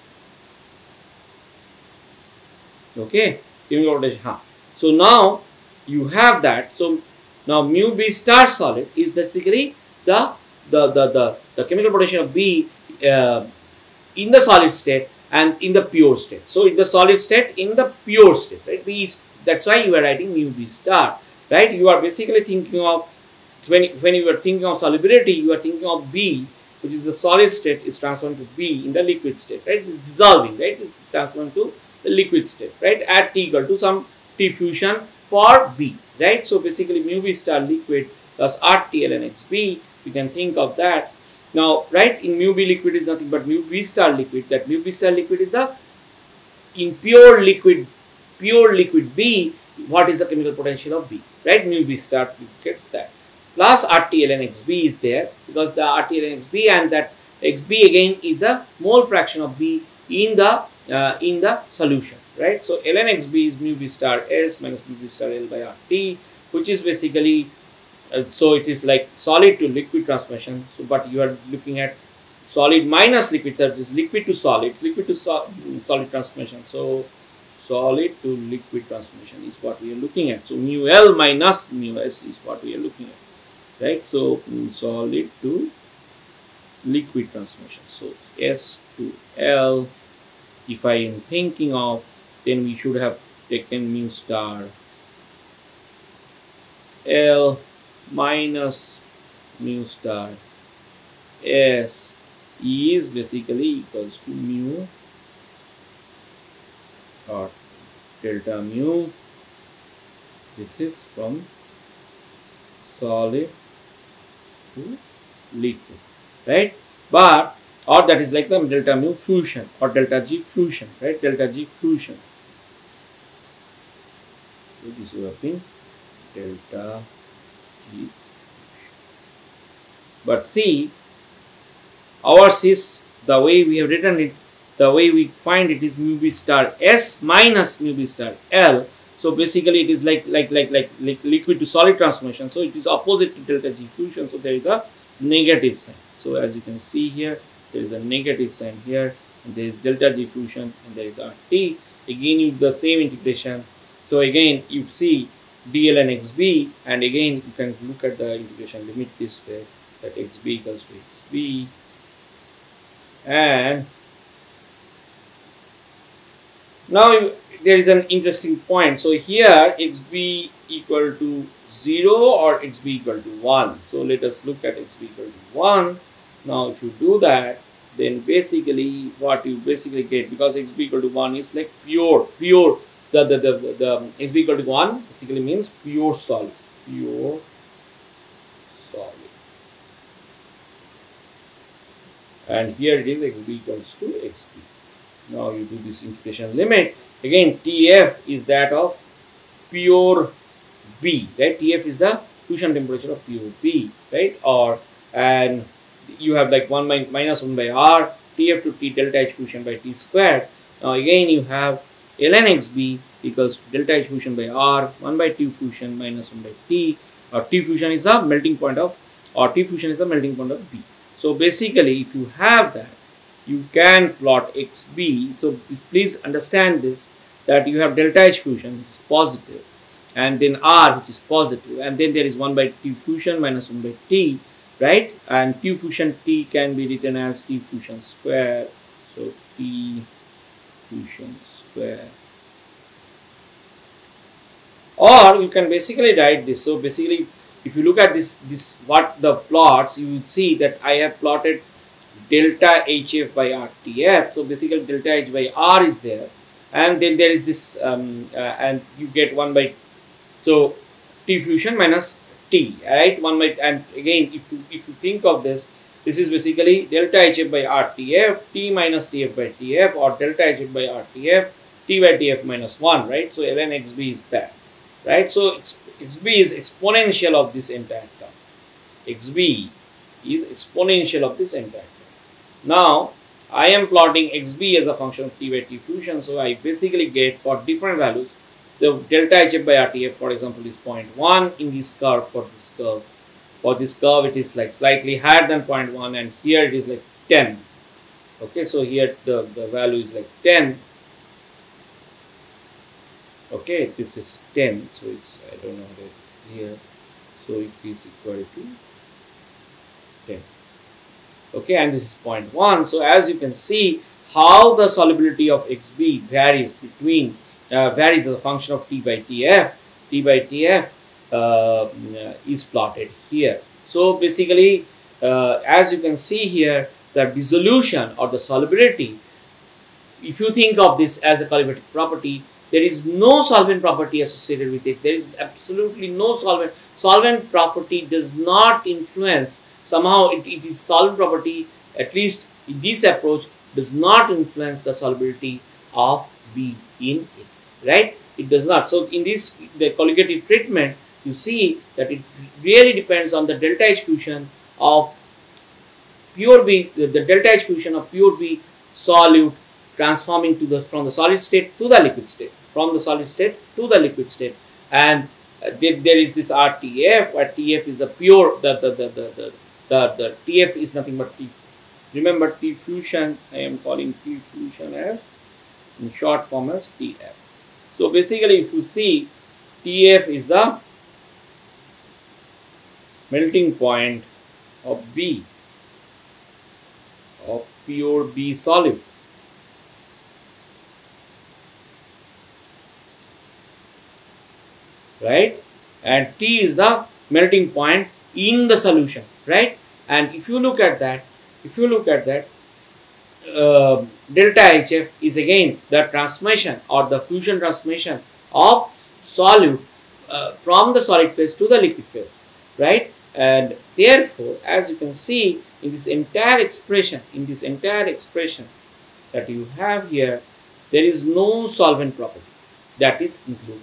Okay, chemical potential. So now you have that. So now mu B star solid is basically the chemical potential of B in the solid state and in the pure state. So in the solid state, in the pure state, right? B is, that's why you are writing mu B star, right? You are basically thinking of, when you are thinking of solubility, you are thinking of B, which is the solid state, is transformed to B in the liquid state, right? It is dissolving, right? It is transformed to the liquid state, right? At T equal to some T fusion for B, right? So basically mu B star liquid plus RT-ln-XB, you can think of that. Now, right, in mu B liquid is nothing but mu B star liquid. That mu B star liquid is the, in pure liquid B, what is the chemical potential of B, right? Mu B star gets that. Plus RT-ln-XB is there, because the RT-ln-XB and that XB again is the mole fraction of B in the solution, right? So ln-XB is mu B star S minus mu B star L by RT, which is basically, so it is like solid to liquid transformation. So, but you are looking at solid minus liquid, that is liquid to solid, solid transformation. So, solid to liquid transformation is what we are looking at. So, mu L minus mu S is what we are looking at, right? So, solid to liquid transformation. So, S to L, if I am thinking of, then we should have taken mu star L minus mu star S is basically equals to mu or delta mu. This is from solid to liquid, right? But, or that is like the delta mu fusion or delta G fusion, right? Delta G fusion. So this would have been delta G. But see, ours is, the way we have written it, the way we find it is mu B star S minus mu B star L. So basically it is like liquid to solid transformation. So it is opposite to delta G fusion. So there is a negative sign. So as you can see here, there is a negative sign here, and there is delta G fusion, and there is RT. Again, you do the same integration. So again, you see dln-XB, and again you can look at the integration limit this way, that XB equals to XB, and now there is an interesting point. So here XB equal to 0 or XB equal to 1. So let us look at XB equal to 1. Now if you do that, then basically what you basically get, because XB equal to 1 is like pure, the XB equal to 1 basically means pure solid, and here it is xb equals to xb. Now you do this integration limit. Again, Tf is that of pure B, right? Tf is the fusion temperature of pure B, right? Or and you have like 1 minus 1 by R, Tf to T delta H fusion by T squared. Now again you have ln xb equals delta H fusion by R, 1 by T fusion minus 1 by T, or T fusion is the melting point of, or T fusion is the melting point of B. So basically if you have that, you can plot xb. So please understand this, that you have delta H fusion, which is positive, and then R, which is positive, and then there is 1 by T fusion minus 1 by T, right? And T fusion T can be written as T fusion square. So T fusion square. Or you can basically write this. So basically, if you look at this what the plots, you will see that I have plotted delta HF by RTF. So basically delta H by R is there, and then there is this and you get 1 by, so T fusion minus T, right? 1 by, and again if you think of this, this is basically delta HF by RTF, T minus TF by TF, or delta HF by RTF, T by TF minus 1, right? So ln xb is that, right? So xb is exponential of this entire term. Xb is exponential of this entire term. Now I am plotting xb as a function of T by T fusion, so I basically get for different values. So delta HF by RTF, for example, is 0.1 in this curve. For this curve, it is like slightly higher than 0.1, and here it is like 10. Okay, so here the value is like 10. Okay, this is 10, so it's, I don't know where it's here, so it is equal to 10. Okay, and this is 0.1. So as you can see how the solubility of xb varies between varies as a function of T by Tf. T by Tf is plotted here. So basically as you can see here, the dissolution or the solubility, if you think of this as a colligative property, there is no solvent property associated with it. There is absolutely no solvent. Solvent property does not influence, somehow it is solvent property, at least in this approach, does not influence the solubility of B in it, right? It does not. So in this, the colligative treatment, you see that it really depends on the delta H fusion of pure B, the delta H fusion of pure B solute transforming to the, from the solid state to the liquid state, from the solid state to the liquid state. And there is this RTF, where TF is the pure, the TF is nothing but T. Remember T fusion, I am calling T fusion as, in short form as TF. So basically if you see, TF is the melting point of B, of pure B solid. Right, and T is the melting point in the solution, right? And if you look at that, delta HF is again the transmission or the fusion transmission of solute from the solid phase to the liquid phase, right? And therefore, as you can see in this entire expression, that you have here, there is no solvent property that is included.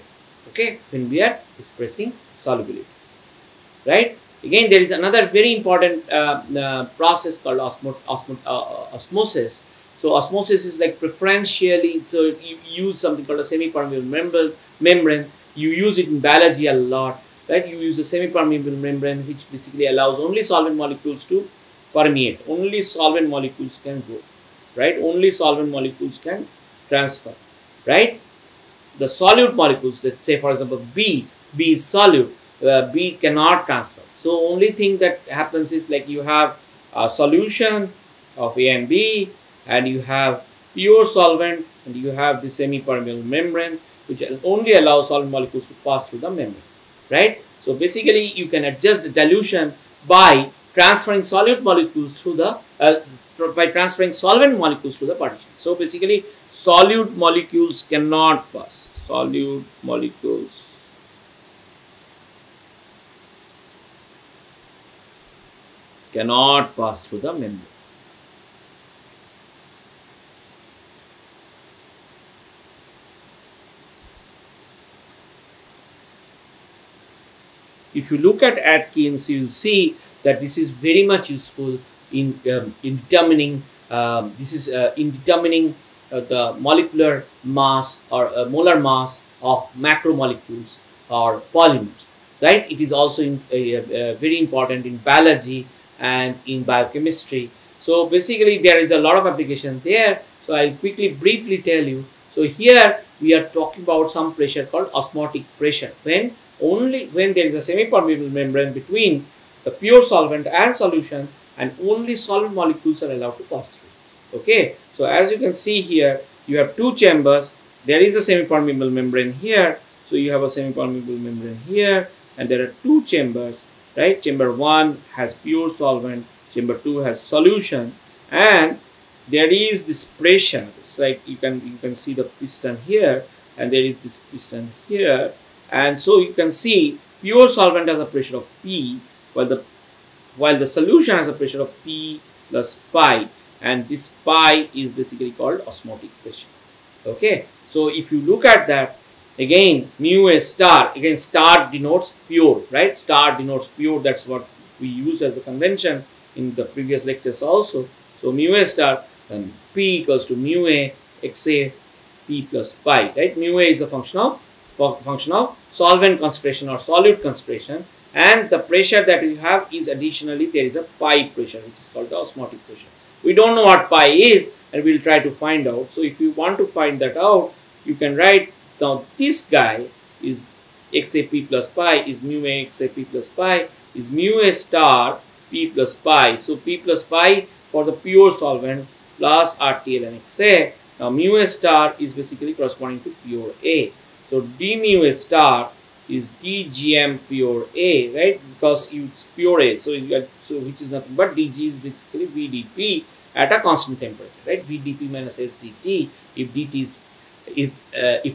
Okay, when we are expressing solubility, right? Again, there is another very important process called osmosis. So osmosis is like preferentially, so you use something called a semi-permeable membrane. You use it in biology a lot, right? You use a semi-permeable membrane which basically allows only solvent molecules to permeate. Only solvent molecules can go, right? Only solvent molecules can transfer, right? The solute molecules, let's say for example B is solute, B cannot transfer. So only thing that happens is like you have a solution of A and B, and you have pure solvent, and you have the semi-permeable membrane which only allows solvent molecules to pass through the membrane, right? So basically you can adjust the dilution by transferring solute molecules through the solvent molecules through the partition. So basically solute molecules cannot pass. Solute molecules cannot pass through the membrane. if you look at Atkins, you will see that this is very much useful in determining the molecular mass or molar mass of macromolecules or polymers, right? It is also very important in biology and in biochemistry. So basically there is a lot of application there. So I'll quickly briefly tell you. So here we are talking about some pressure called osmotic pressure, when there is a semi-permeable membrane between the pure solvent and solution, and only solid molecules are allowed to pass through. Okay, so as you can see here, you have two chambers. There is a semi-permeable membrane here. So you have a semi-permeable membrane here, and there are two chambers, right? Chamber 1 has pure solvent, chamber 2 has solution, and there is this pressure. It's like you can see the piston here, and there is this piston here, and so you can see pure solvent has a pressure of P, while the solution has a pressure of P plus pi, and this pi is basically called osmotic pressure. Okay, so if you look at that, again mu A star, again star denotes pure, right? Star denotes pure. That's what we use as a convention in the previous lectures also. So mu A star, then P equals to mu A xa P plus pi, right? Mu A is a function of solvent concentration or solute concentration, and the pressure that we have is additionally there is a pi pressure, which is called the osmotic pressure. We don't know what pi is, and we'll try to find out. So if you want to find that out, you can write down this guy is xa P plus pi is mu A xa P plus pi is mu A star P plus pi. So P plus pi for the pure solvent plus RTL and xa. Now mu A star is basically corresponding to pure A. So d mu A star is dgm pure A, right? Because it's pure A, so which is nothing but dg is basically VdP at a constant temperature, right? VdP minus SdT. If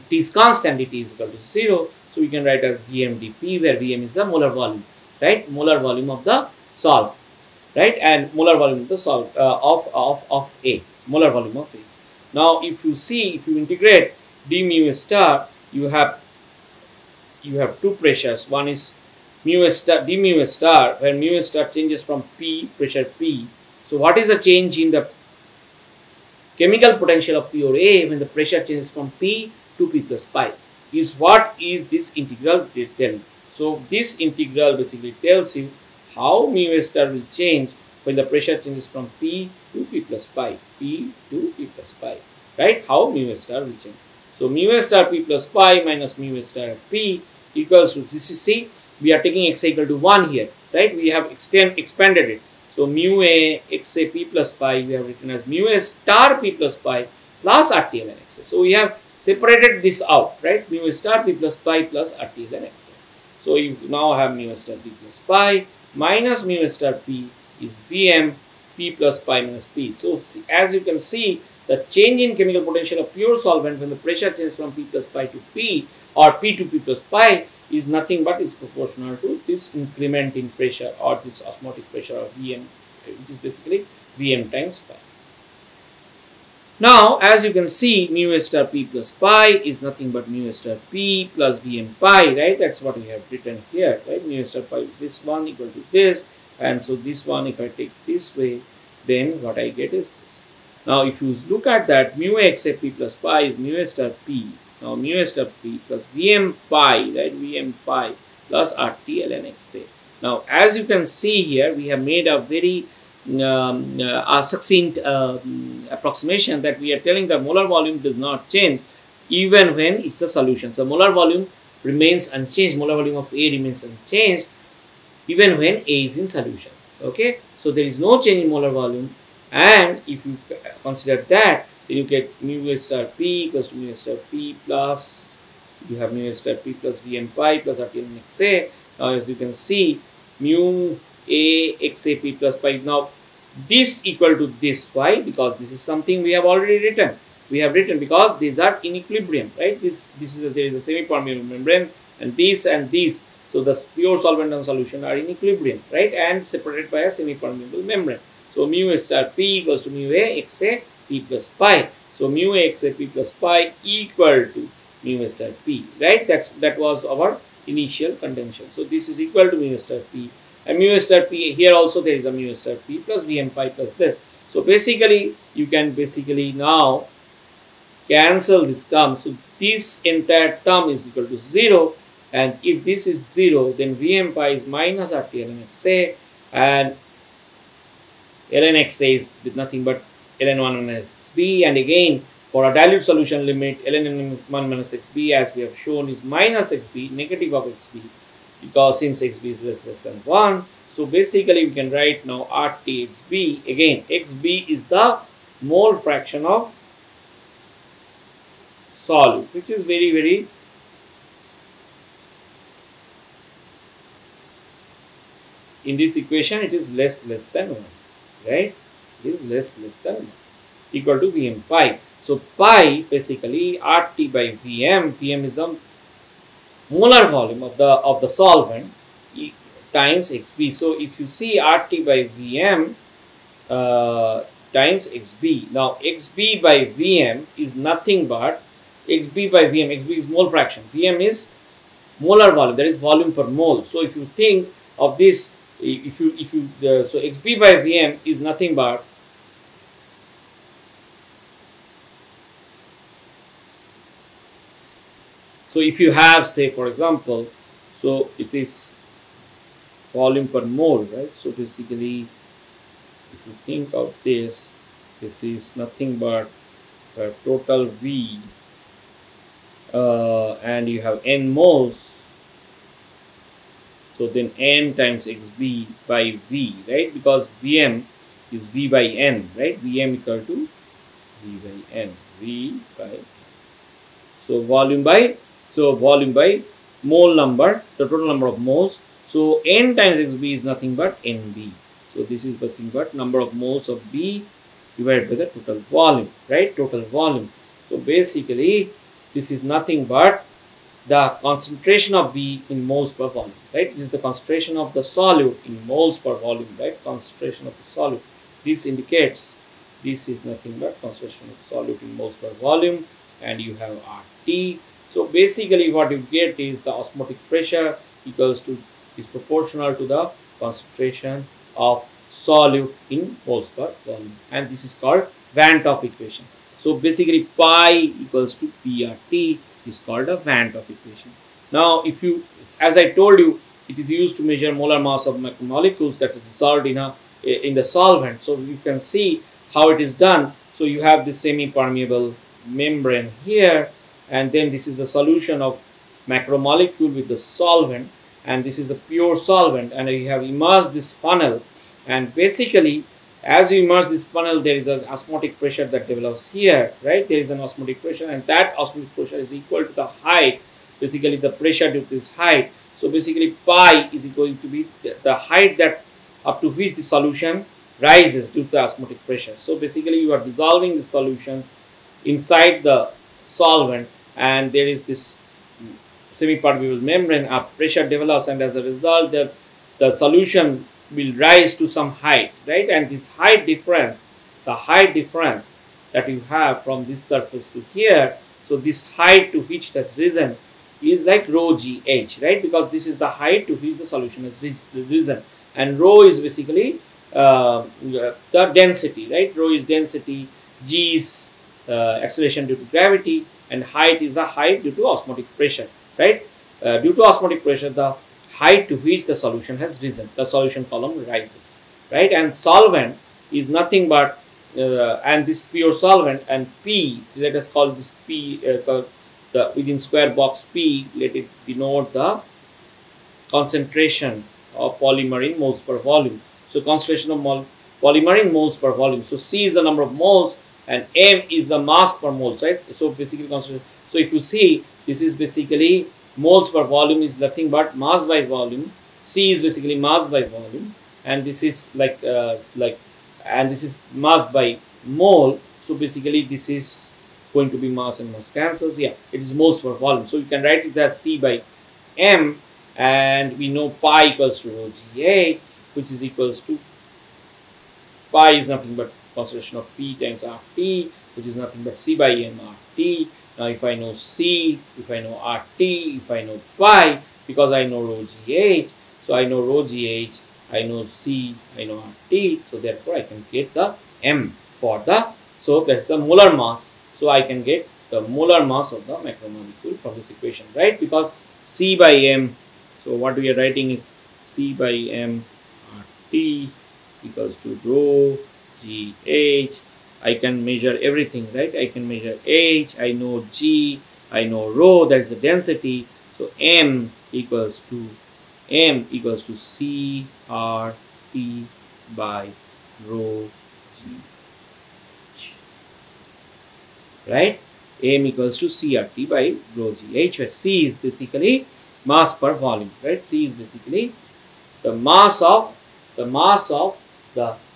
T is constant, dt is equal to 0. So we can write as VmdP, where Vm is the molar volume, right? Molar volume of the solvent, right? And molar volume of the solvent of A, molar volume of A. Now, if you integrate d mu A star, you have two pressures. One is mu A star, d mu A star, where mu A star changes from P, pressure P. So what is the change in the chemical potential of pure A when the pressure changes from P to P plus pi? Is what is this integral telling? So this integral basically tells you how mu A star will change when the pressure changes from P to P plus pi, P to P plus pi, right? How mu A star will change. So mu A star P plus pi minus mu A star P equals to, this is, see, we are taking x equal to 1 here, right? We have expanded it. So mu A xa P plus pi we have written as mu A star P plus pi plus RTL and xa. So we have separated this out, right? Mu A star P plus pi plus RTL and xa. So you now have mu A star P plus pi minus mu A star P is Vm P plus pi minus P. So as you can see, the change in chemical potential of pure solvent when the pressure changes from P plus pi to P or P to P plus pi is nothing but is proportional to this increment in pressure or this osmotic pressure of Vm, which is basically Vm times pi. Now, as you can see, mu A star P plus pi is nothing but mu A star P plus Vm pi, right? That's what we have written here, right? Mu A star pi, this one equal to this, and so this one, if I take this way, then what I get is this. Now, if you look at that, mu A xa P plus pi is mu A star P. Now, mu A star P plus Vm pi, right? Vm pi plus RTL and xa. Now, as you can see here, we have made a very succinct approximation that we are telling the molar volume does not change even when it's a solution. So, molar volume remains unchanged. Molar volume of A remains unchanged even when A is in solution. Okay. So, there is no change in molar volume. And if you consider that, then you get mu A star P equals to mu A star P plus, you have mu A star P plus Vm pi plus RTL and xa. Now, as you can see, mu A xa P plus pi. Now, this equal to this. Why? Because this is something we have already written. We have written because these are in equilibrium, right? There is a semi-permeable membrane, and this. So, the pure solvent and solution are in equilibrium, right? And separated by a semi-permeable membrane. So, mu A star P equals to mu A xa P plus pi. So, mu A xa P plus pi equal to mu A star P, right? That was our initial contention. So this is equal to mu star p, and mu star p here also there is a mu star p plus Vm pi plus this. So basically you can basically now cancel this term. So this entire term is equal to 0, and if this is 0, then Vm pi is minus RT ln xa, and ln xa is with nothing but ln 1 minus xb, and again for a dilute solution limit ln 1 minus xb, as we have shown, is minus xb, negative of xb, because since xb is less than 1. So basically we can write now RT xb. Again, xb is the mole fraction of solute, which is very in this equation it is less than 1, right? It is less than 1, equal to Vm pi. So pi basically RT by Vm. Vm is the molar volume of the solvent times xb. So if you see RT by Vm times xb, now xb by Vm is nothing but xb by Vm. Xb is mole fraction, Vm is molar volume, that is volume per mole. So if you think of this, so xb by Vm is nothing but so if you have, say for example, so it is volume per mole, right? So basically if you think of this, this is nothing but total V, and you have n moles, so then n times xb by V, right? Because Vm is V by n, right? Vm equal to V by n, V by, so volume by mole number, the total number of moles. So n times xb is nothing but nb. So this is nothing but number of moles of B divided by the total volume, right? Total volume. So basically this is nothing but the concentration of B in moles per volume, right? This is the concentration of the solute in moles per volume, right? Concentration of the solute. This indicates this is nothing but concentration of solute in moles per volume, and you have RT. So basically what you get is the osmotic pressure equals to, is proportional to the concentration of solute in moles per volume, and this is called Van 't Hoff equation. So basically pi equals to PRT is called a Van 't Hoff equation. Now if you, as I told you, it is used to measure molar mass of macromolecules that is dissolved in the solvent. So you can see how it is done. So you have this semi-permeable membrane here, and then this is a solution of macromolecule with the solvent, and this is a pure solvent, and you have immersed this funnel, and basically as you immerse this funnel there is an osmotic pressure that develops here, right? There is an osmotic pressure, and that osmotic pressure is equal to the height, basically the pressure due to this height. So basically pi is going to be the height that up to which the solution rises due to the osmotic pressure. So basically you are dissolving the solution inside the solvent, and there is this semi-permeable membrane, a pressure develops, and as a result the solution will rise to some height, right? And this height difference, the height difference that you have from this surface to here, so this height to which it has risen is like rho gh, right? Because this is the height to which the solution has risen, and rho is basically the density, right? Rho is density, g is acceleration due to gravity, and height is the height due to osmotic pressure, right? Due to osmotic pressure, the height to which the solution has risen, the solution column rises, right? And solvent is nothing but and this pure solvent, and P, let us call this P, the within square box P, let it denote the concentration of polymer in moles per volume. So concentration of polymer in moles per volume. So C is the number of moles, and M is the mass per moles, right? So basically concentration. So if you see, this is basically moles per volume is nothing but mass by volume. C is basically mass by volume, and this is and this is mass by mole. So basically this is going to be mass, and mass cancels. Yeah, it is moles per volume. So you can write it as C by M, and we know pi equals to rho gh, which is equals to, pi is nothing but concentration of P times RT, which is nothing but C by M RT. Now if I know C, if I know RT, if I know pi, because I know rho GH. So I know rho GH, I know C, I know RT. So therefore I can get the M for the, so that's the molar mass. So I can get the molar mass of the macromolecule from this equation, right? Because C by M, so what we are writing is C by M RT equals to rho GH. I can measure everything, right? I can measure H, I know G, I know rho, that's the density. So M equals to C R T by rho GH, right? M equals to CRT by rho GH, where C is basically mass per volume, right? C is basically the mass of the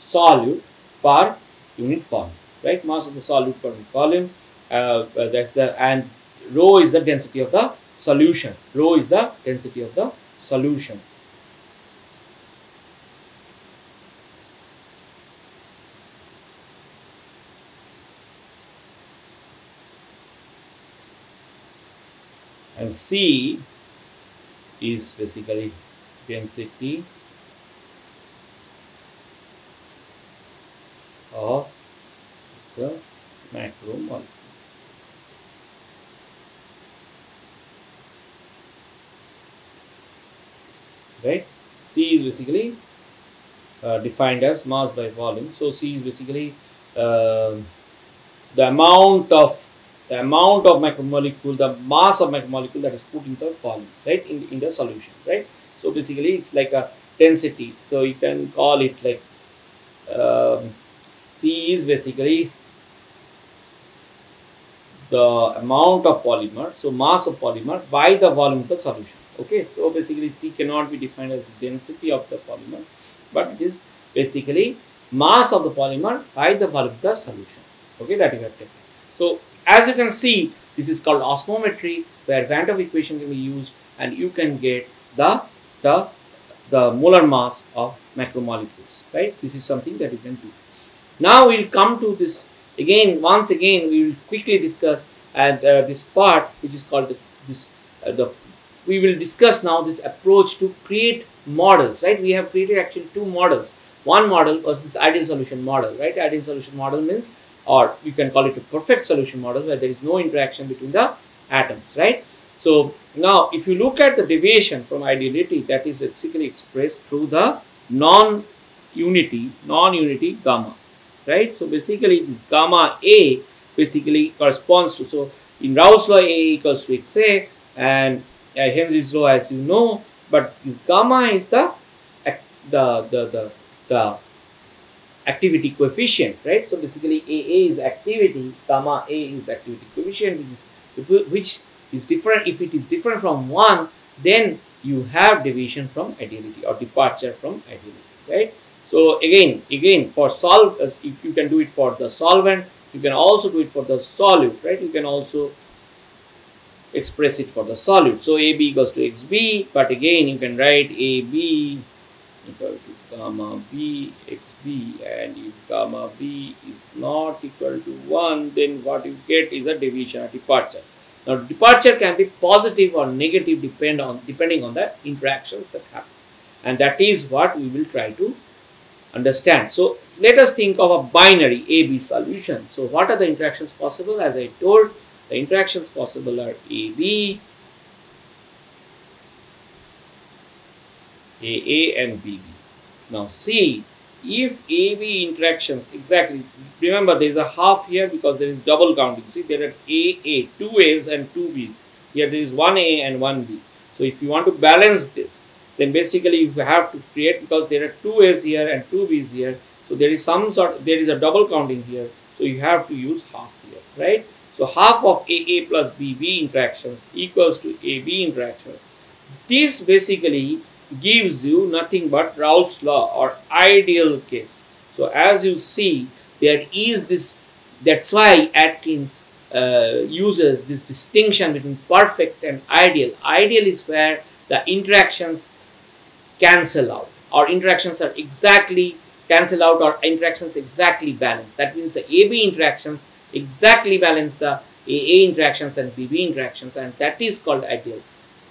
solute per unit volume, right? Mass of the solute per unit volume. That's the, and rho is the density of the solution. Rho is the density of the solution. And C is basically density of the macromolecule. Right? C is basically defined as mass by volume. So C is basically the amount of macromolecule, the mass of macromolecule that is put into the volume, right, in the solution, right? So basically it's like a density. So you can call it like C is basically the amount of polymer, so mass of polymer by the volume of the solution. Okay, so basically C cannot be defined as the density of the polymer, but it is basically mass of the polymer by the volume of the solution. Okay, that you have taken. So as you can see, this is called osmometry, where Van 't Hoff equation can be used, and you can get the molar mass of macromolecules, right? This is something that you can do. Now we'll come to this again. Once again, we will quickly discuss this part, which is called we will discuss now this approach to create models, right? We have created actually two models. One model was this ideal solution model, right? Ideal solution model means, or you can call it a perfect solution model, where there is no interaction between the atoms, right? So now if you look at the deviation from ideality, that is basically expressed through the non-unity gamma, right? So basically this gamma A basically corresponds to, so in Raoult's law, A equals to XA, and Henry's law, as you know, but this gamma is the activity coefficient, right? So basically AA is activity, gamma A is activity coefficient, which is different. If it is different from 1, then you have deviation from ideality or departure from ideality, right? So again for you can do it for the solvent, you can also do it for the solute, right? You can also express it for the solute. So AB equals to XB, but again you can write AB equal to gamma B XB, and if gamma B is not equal to 1, then what you get is a deviation or departure. Now departure can be positive or negative depending on the interactions that happen, and that is what we will try to understand. So let us think of a binary AB solution. So what are the interactions possible? As I told, the interactions possible are AB, AA and BB. Now see, if AB interactions, exactly, remember there is a half here because there is double counting. See, there are AA, 2 A's and 2 B's. Here there is 1 A and 1 B. So if you want to balance this, then basically you have to create, because there are 2 A's here and 2 B's here. So there is there is a double counting here. So you have to use half here, right? So half of AA plus BB interactions equals to AB interactions. This basically gives you nothing but Raoult's law or ideal case. So as you see, there is this, that's why Atkins uses this distinction between perfect and ideal. Ideal is where the interactions cancel out, or interactions are exactly cancel out, or interactions exactly balance. That means the AB interactions exactly balance the AA interactions and BB interactions, and that is called ideal.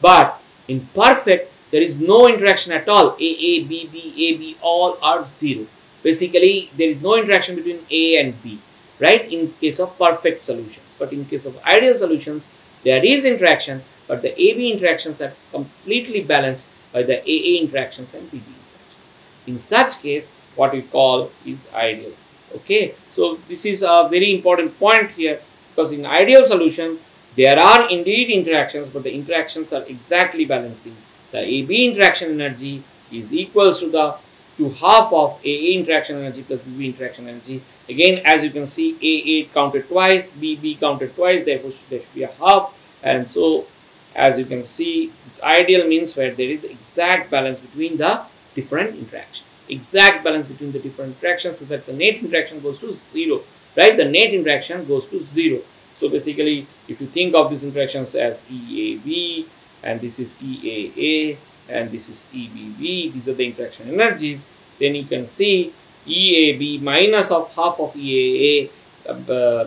But In perfect, there is no interaction at all. AA, BB, AB, all are 0. Basically, there is no interaction between A and B, right? In case of perfect solutions. But in case of ideal solutions, there is interaction, but the AB interactions are completely balanced by the AA interactions and BB interactions. In such case, what we call is ideal. Okay, so this is a very important point here, because in ideal solution, there are indeed interactions, but the interactions are exactly balancing. The AB interaction energy is equals to half of AA interaction energy plus BB interaction energy. Again, as you can see, AA counted twice, BB counted twice, therefore there should be a half. And so, as you can see, this ideal means where there is exact balance between the different interactions. Exact balance between the different interactions, so that the net interaction goes to 0, right? The net interaction goes to 0. So basically, if you think of these interactions as EAB, and this is EAA, and this is EBB, these are the interaction energies, then you can see EAB minus of half of EAA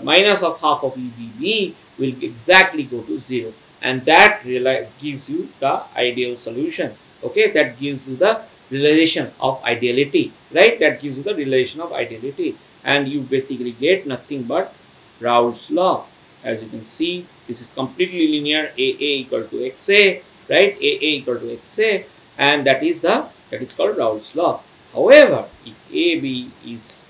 minus of half of EBB will exactly go to 0, and that gives you the ideal solution. Okay, that gives you the relation of ideality, right? That gives you the relation of ideality, and you basically get nothing but Raoult's law. As you can see, this is completely linear. AA equal to XA, right? AA equal to XA, and that is called Raoult's law. However, if AB is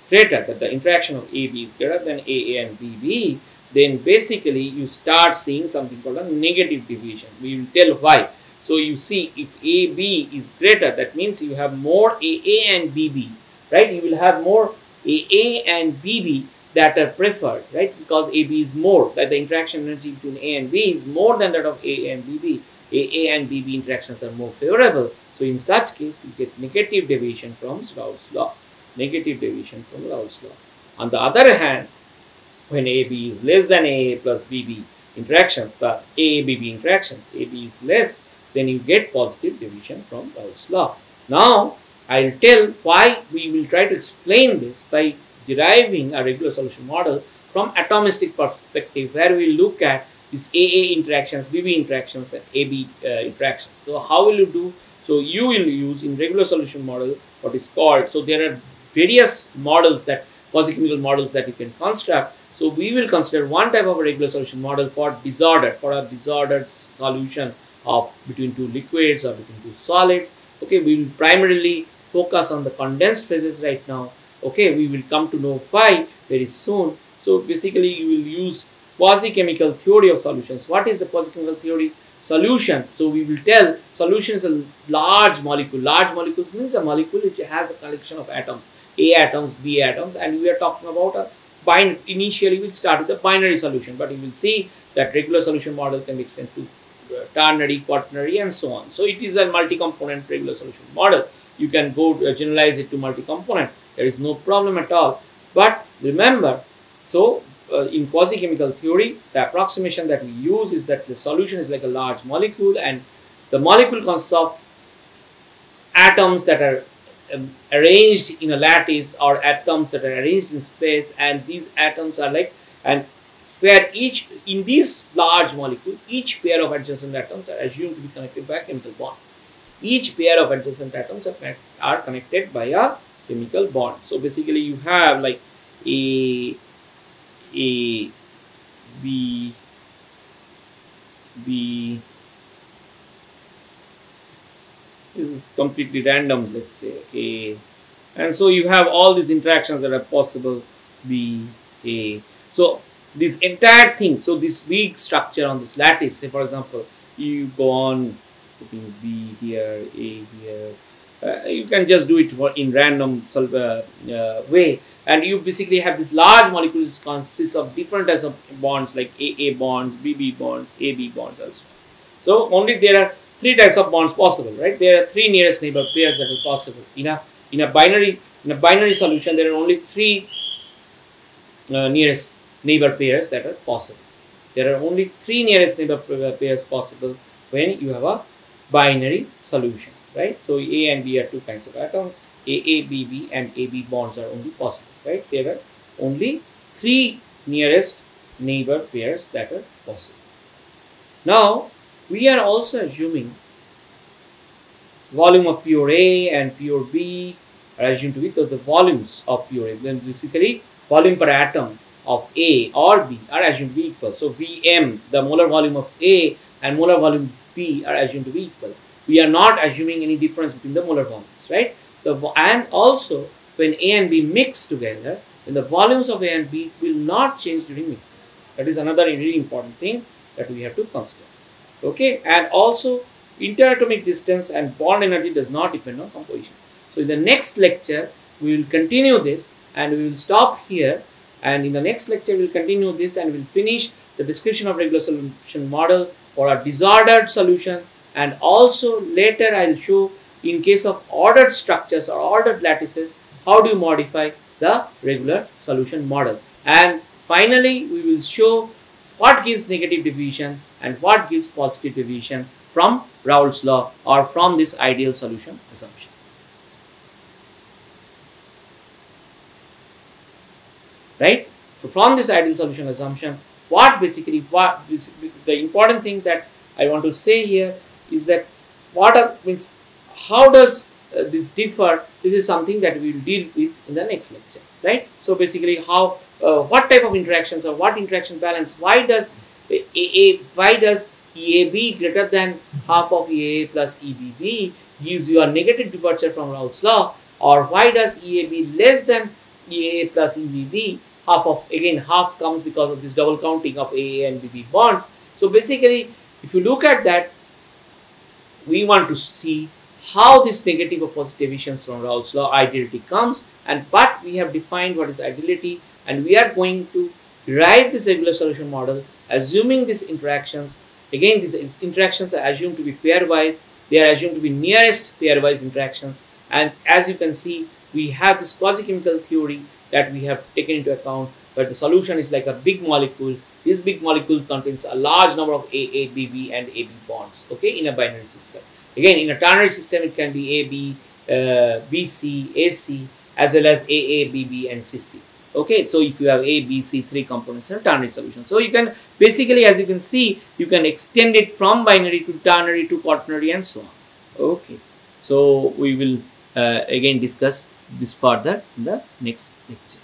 greater, that the interaction of AB is greater than AA and BB, then basically you start seeing something called a negative deviation. We will tell why. So you see, if AB is greater, that means you have more AA and BB, right? You will have more AA and BB that are preferred, right? Because AB is more, that the interaction energy between A and B is more than that of AA and BB. AA and BB interactions are more favorable. So in such case, you get negative deviation from Raoult's law. Negative deviation from Raoult's law. On the other hand, when AB is less than AA plus BB interactions, the AA-BB interactions, AB is less, then you get positive deviation from Raoult's law. Now, I'll tell why we will try to explain this by deriving a regular solution model from atomistic perspective, where we look at these AA interactions, BB interactions, and AB interactions. So, how will you do? So, you will use in regular solution model what is called, so there are various models, that quasi-chemical models that you can construct. So, we will consider one type of a regular solution model for a disordered solution of between two liquids or between two solids. Okay, we will primarily focus on the condensed phases right now. Okay, we will come to know why very soon. So basically, you will use quasi-chemical theory of solutions. What is the quasi-chemical theory? Solution. So we will tell solution is a large molecule. Large molecules means a molecule which has a collection of atoms, A atoms, B atoms, and we are talking about a initially we'll start with a binary solution, but you will see that regular solution model can be extended to ternary, quaternary, and so on. So it is a multi-component regular solution model. You can go generalize it to multi-component. There is no problem at all. But remember, so in quasi-chemical theory, the approximation that we use is that the solution is like a large molecule, and the molecule consists of atoms that are arranged in a lattice, or atoms that are arranged in space, and these atoms are like, and where each, in this large molecule, each pair of adjacent atoms are assumed to be connected by a chemical bond. Each pair of adjacent atoms are connected by a chemical bond. So basically you have like A, B, this is completely random, let's say A, and so you have all these interactions that are possible, B, A. So this entire thing, so this big structure on this lattice, say for example, you go on putting B here, A here, you can just do it in random way, and you basically have this large molecule which consists of different types of bonds like AA bonds, BB bonds, AB bonds also. So only there are 3 types of bonds possible, right? There are 3 nearest neighbor pairs that are possible. In a binary solution, there are only 3 nearest neighbor pairs that are possible. There are only 3 nearest neighbor pairs possible when you have a binary solution, right? So A and B are 2 kinds of atoms. AA, BB, and AB bonds are only possible, right? There are only 3 nearest neighbor pairs that are possible. Now, we are also assuming volume of pure A and pure B are assumed to be the volumes of pure A. Then basically volume per atom of A or B are assumed to be equal. So Vm, the molar volume of A and molar volume B are assumed to be equal. We are not assuming any difference between the molar volumes, right? So, and also when A and B mix together, then the volumes of A and B will not change during mixing. That is another really important thing that we have to consider. Okay, and also interatomic distance and bond energy does not depend on composition. So in the next lecture, we will continue this and we will stop here, and in the next lecture we will continue this and we will finish the description of regular solution model for a disordered solution, and also later I will show in case of ordered structures or ordered lattices how do you modify the regular solution model, and finally we will show what gives negative deviation and what gives positive deviation from Raoult's law or from this ideal solution assumption. Right? So from this ideal solution assumption, the important thing that I want to say here is that how does this differ? This is something that we will deal with in the next lecture, right? So basically how what type of interactions or what interaction balance, why does EAB greater than half of EAA plus EBB gives you a negative departure from Raoult's law, or why does EAB less than EAA plus EBB, half comes because of this double counting of AA and BB bonds. So basically if you look at that, we want to see how this negative or positive deviations from Raoult's law ideality comes, but we have defined what is ideality, and we are going to write this regular solution model assuming these interactions. Again, these interactions are assumed to be pairwise. They are assumed to be nearest pairwise interactions, and as you can see, we have this quasi-chemical theory that we have taken into account, where the solution is like a big molecule. This big molecule contains a large number of AA, BB and AB bonds, okay, in a binary system. Again, in a ternary system, it can be AB, BC, AC, as well as AA, BB and CC. Okay, so if you have A, B, C, three components in a ternary solution. So you can basically, as you can see, you can extend it from binary to ternary to quaternary and so on. Okay, so we will again discuss this further in the next lecture.